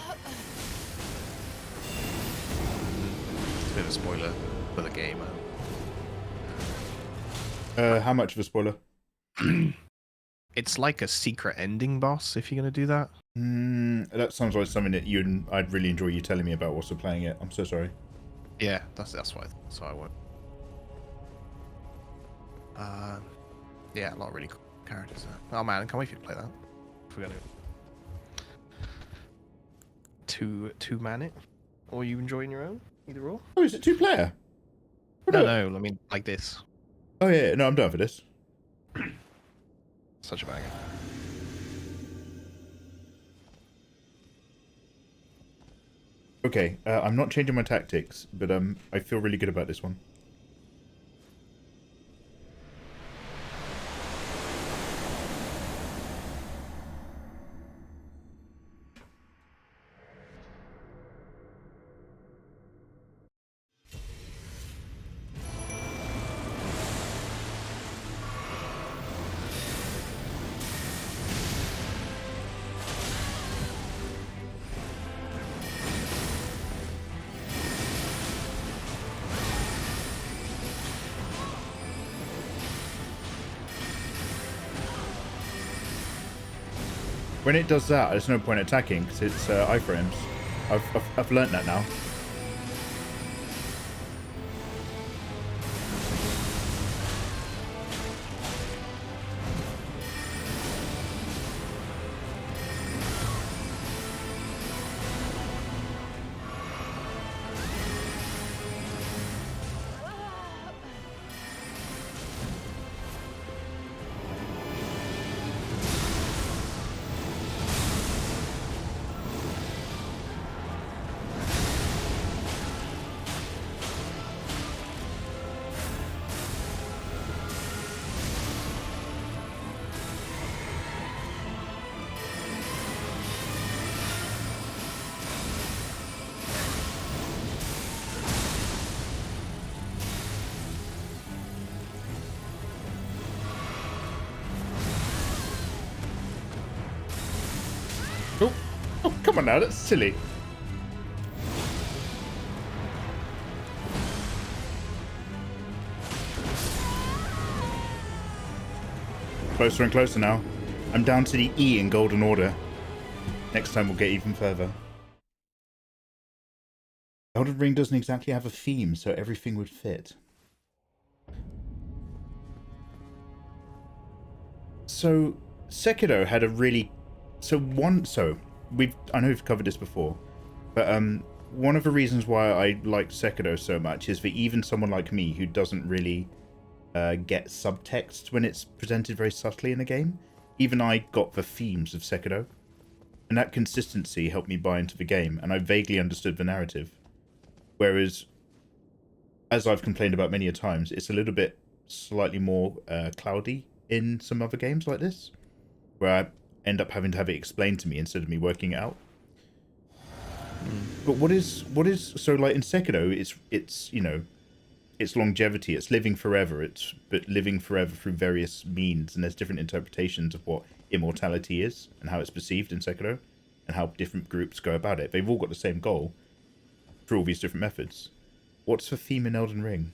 It's a bit of a spoiler for the game. How much of a spoiler? It's like a secret ending boss, if you're going to do that. That sounds like something that I'd really enjoy you telling me about whilst we're playing it. I'm so sorry. Yeah, that's why. So I won't. Yeah, a lot of really cool characters there. Oh man, I can't wait for you to play that. If we're gonna two man it, or you enjoying your own, either or. Oh, is it 2-player? No, I mean like this. Oh yeah, no, I'm down for this. Such a banger. Okay, I'm not changing my tactics, but I feel really good about this one. When it does that, there's no point attacking because it's iframes. I've learnt that now. Oh, come on now, that's silly. Closer and closer now. I'm down to the E in Golden Order. Next time we'll get even further. Elden Ring doesn't exactly have a theme, so everything would fit. So, Sekiro had a really... I know we've covered this before, but one of the reasons why I like Sekiro so much is that even someone like me who doesn't really get subtext when it's presented very subtly in a game, even I got the themes of Sekiro, and that consistency helped me buy into the game, and I vaguely understood the narrative. Whereas, as I've complained about many a times, it's a little bit slightly more cloudy in some other games like this, where I end up having to have it explained to me instead of me working it out. But what is so like in Sekiro, it's you know, it's longevity, it's living forever, but living forever through various means, and there's different interpretations of what immortality is and how it's perceived in Sekiro, and how different groups go about it. They've all got the same goal through all these different methods. What's the theme in Elden Ring?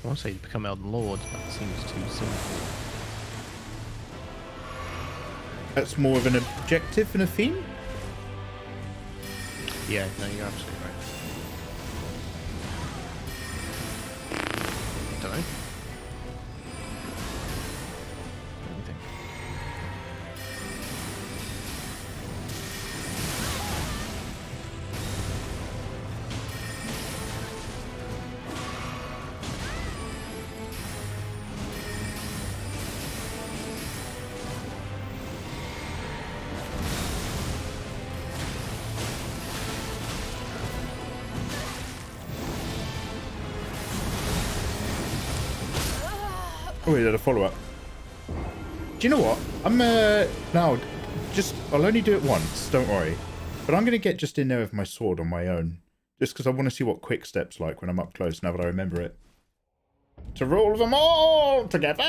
I want to say you become Elden Lord, but that seems too simple. That's more of an objective than a theme? Yeah, no, you're absolutely right. Don't know. What do you think? Oh, we did a follow-up. Do you know what? I'm now I'll only do it once, don't worry. But I'm gonna get just in there with my sword on my own. Just because I want to see what quick step's like when I'm up close, now that I remember it. To rule them all together!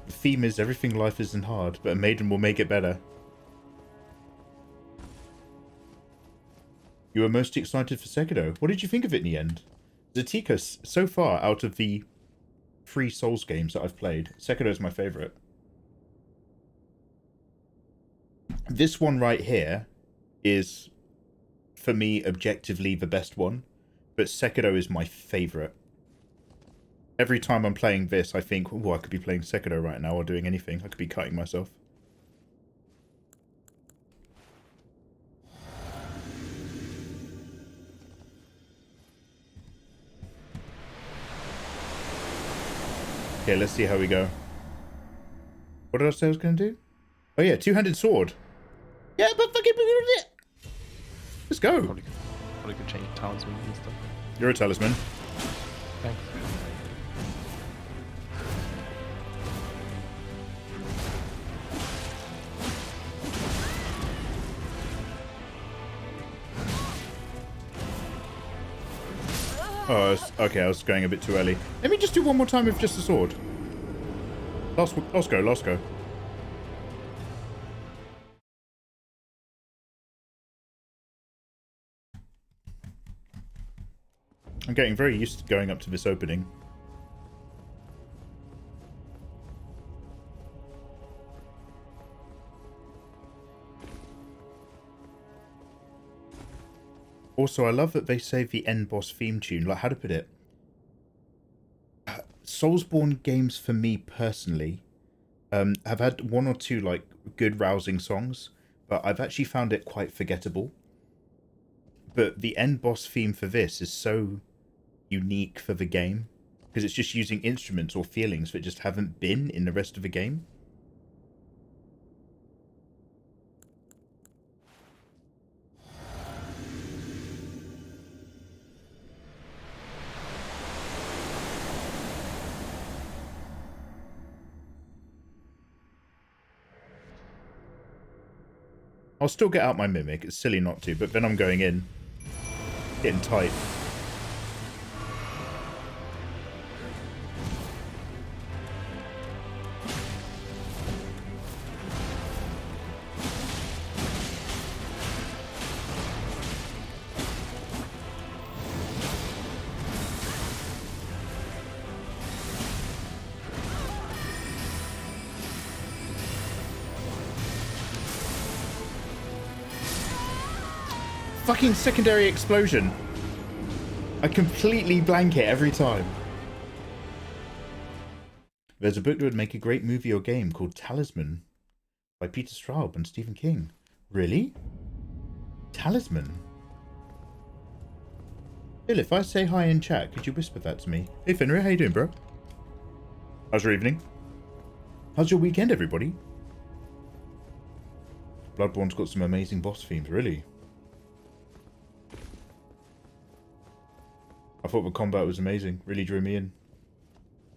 The theme is everything life isn't hard, but a maiden will make it better. You were most excited for Sekiro. What did you think of it in the end? Zatika, so far, out of the 3 Souls games that I've played, Sekiro is my favourite. This one right here is, for me, objectively the best one, but Sekiro is my favourite. Every time I'm playing this, I think, oh, I could be playing Sekiro right now or doing anything. I could be cutting myself. Okay, let's see how we go. What did I say I was going to do? Oh yeah, two-handed sword. Yeah, but fucking it. Let's go. Probably could change talismans and stuff. You're a talisman. Thanks. Oh, okay, I was going a bit too early. Let me just do one more time with just a sword. Last go, last go. I'm getting very used to going up to this opening. Also, I love that they save the end boss theme tune. Like, how to put it? Soulsbourne games, for me personally, have had one or two, like, good rousing songs, but I've actually found it quite forgettable. But the end boss theme for this is so unique for the game, because it's just using instruments or feelings that just haven't been in the rest of the game. I'll still get out my Mimic, it's silly not to, but then I'm going in. Getting tight. Fucking secondary explosion. I completely blank it every time. There's a book that would make a great movie or game called Talisman by Peter Straub and Stephen King. Really? Talisman? Bill, if I say hi in chat, could you whisper that to me? Hey Fenrir, how you doing, bro? How's your evening? How's your weekend, everybody? Bloodborne's got some amazing boss themes, really. I thought the combat was amazing. Really drew me in.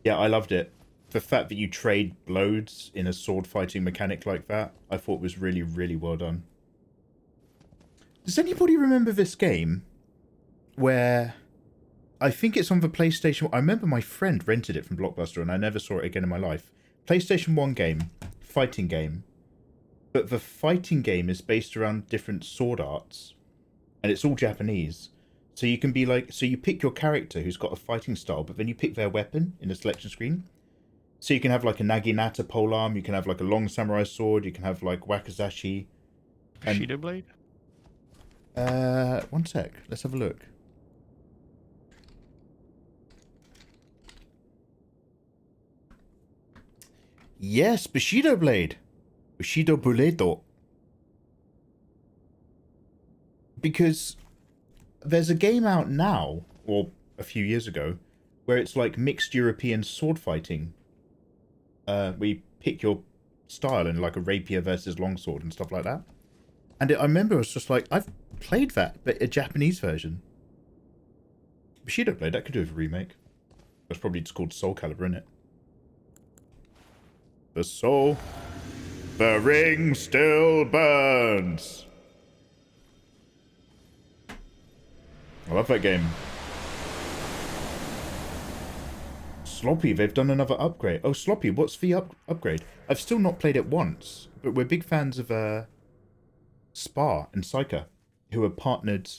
Yeah, I loved it. The fact that you trade blows in a sword fighting mechanic like that, I thought was really, really well done. Does anybody remember this game where I think it's on the PlayStation? I remember my friend rented it from Blockbuster and I never saw it again in my life. PlayStation 1 game, fighting game. But the fighting game is based around different sword arts and it's all Japanese. So you can be like, so you pick your character who's got a fighting style, but then you pick their weapon in the selection screen. So you can have like a naginata polearm, you can have like a long samurai sword, you can have like wakizashi. Bushido blade? One sec, let's have a look. Yes, Bushido blade. Bushido buledo. Because there's a game out now, or a few years ago, where it's like mixed European sword fighting. Where you pick your style in like a rapier versus longsword and stuff like that. And I remember I was just like, I've played that, but a Japanese version. Bushido Blade, that could do with a remake. That's probably just called Soul Calibur, isn't it? The soul. The ring still burns. I love that game. Sloppy, they've done another upgrade. Oh, Sloppy, what's the upgrade? I've still not played it once, but we're big fans of Spa and Psycha, who are partnered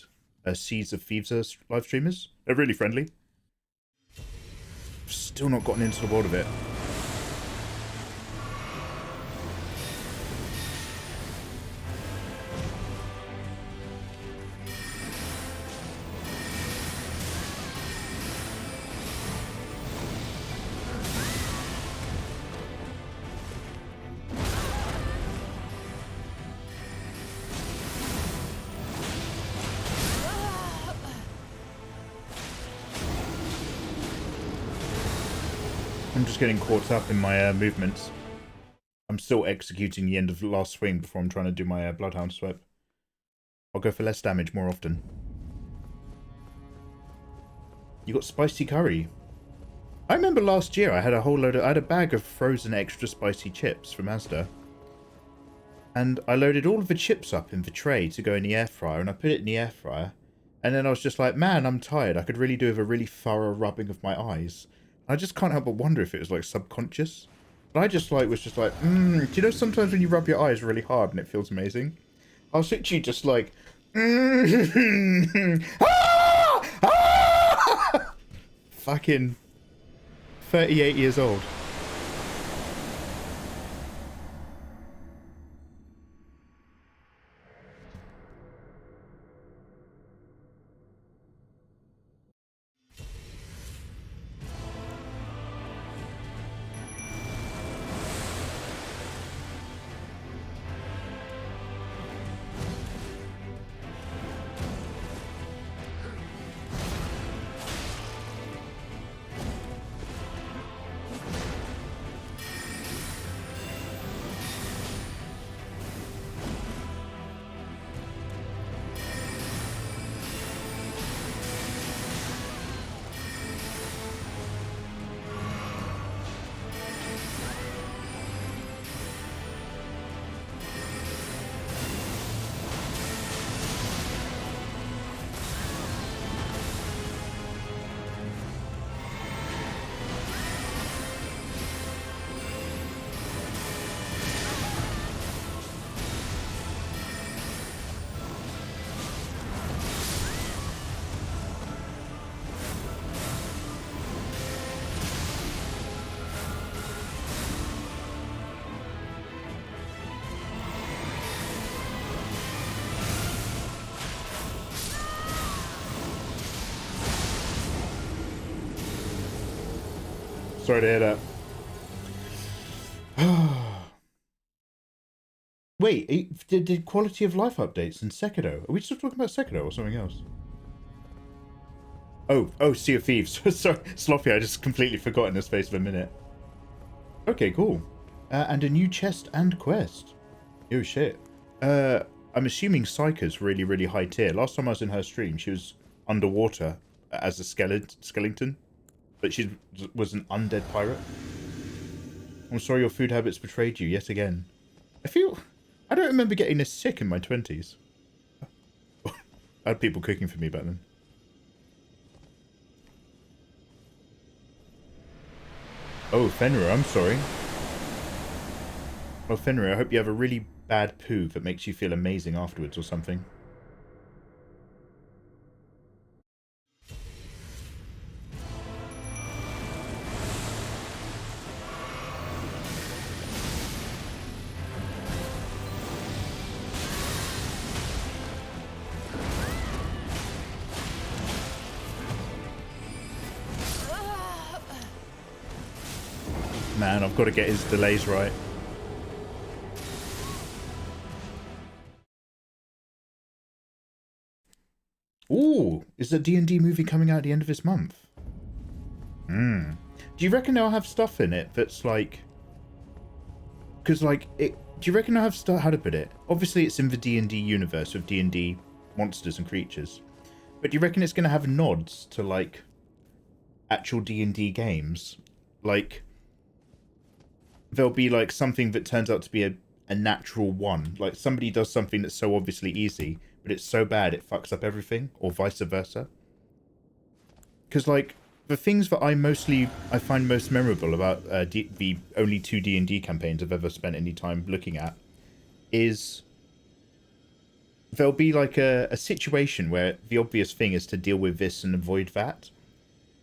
Seas of Thieves live streamers. They're really friendly. Still not gotten into the world of it. I'm just getting caught up in my movements. I'm still executing the end of the last swing before I'm trying to do my Bloodhound sweep. I'll go for less damage more often. You got spicy curry. I remember last year I had I had a bag of frozen extra spicy chips from Asda. And I loaded all of the chips up in the tray to go in the air fryer, and I put it in the air fryer. And then I was just like, man, I'm tired. I could really do with a really thorough rubbing of my eyes. I just can't help but wonder if it was like subconscious. But I just like was just like, do you know sometimes when you rub your eyes really hard and it feels amazing? I was literally just like, fucking 38 years old. Sorry to hear that. Wait, did quality of life updates in Sekiro? Are we still talking about Sekiro or something else? Oh, Sea of Thieves. Sorry, Sloppy, I just completely forgot in the space of a minute. Okay, cool. And a new chest and quest. Oh shit. I'm assuming Psycha's really, really high tier. Last time I was in her stream, she was underwater as a skeleton. But she was an undead pirate. I'm sorry your food habits betrayed you yet again. I don't remember getting this sick in my 20s. I had people cooking for me back then. Oh, Fenrir, I'm sorry. Well, Fenrir, I hope you have a really bad poo that makes you feel amazing afterwards or something. Man, I've got to get his delays right. Ooh, is a D&D movie coming out at the end of this month? Do you reckon they'll have stuff in it that's like... Because, like, do you reckon they'll have stuff... How to put it? Obviously, it's in the D&D universe of D&D monsters and creatures. But do you reckon it's going to have nods to, like, actual D&D games? Like... There'll be like something that turns out to be a natural one. Like somebody does something that's so obviously easy, but it's so bad it fucks up everything, or vice versa. Because like the things that I find most memorable about the only 2 D&D campaigns I've ever spent any time looking at is there'll be like a situation where the obvious thing is to deal with this and avoid that,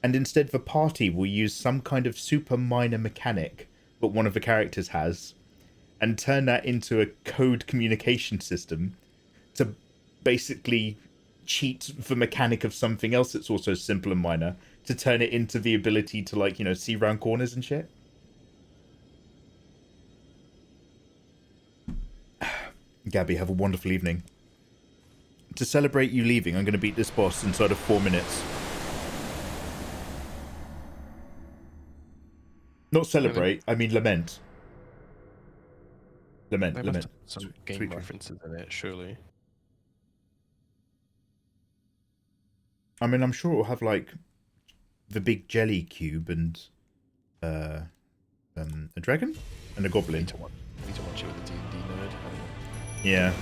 and instead the party will use some kind of super minor mechanic that one of the characters has, and turn that into a code communication system to basically cheat the mechanic of something else that's also simple and minor, to turn it into the ability to, like, you know, see round corners and shit. Gabby, have a wonderful evening. To celebrate you leaving, I'm going to beat this boss inside of 4 minutes. Not celebrate, I mean lament. Lament. Some game Sweet references in it, surely. I mean, I'm sure it'll have, like, the big jelly cube and a dragon and a goblin. I need to watch it with a D&D nerd. Yeah.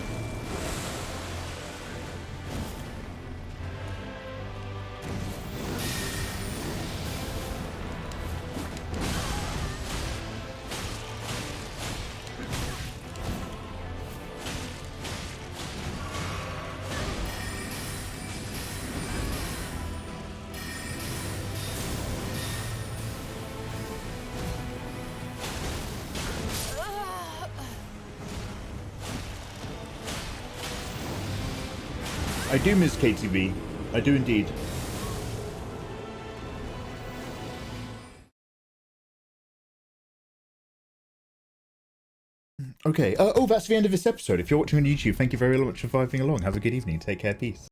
I do miss KTV. I do indeed. Okay. Oh, that's the end of this episode. If you're watching on YouTube, thank you very much for vibing along. Have a good evening. Take care. Peace.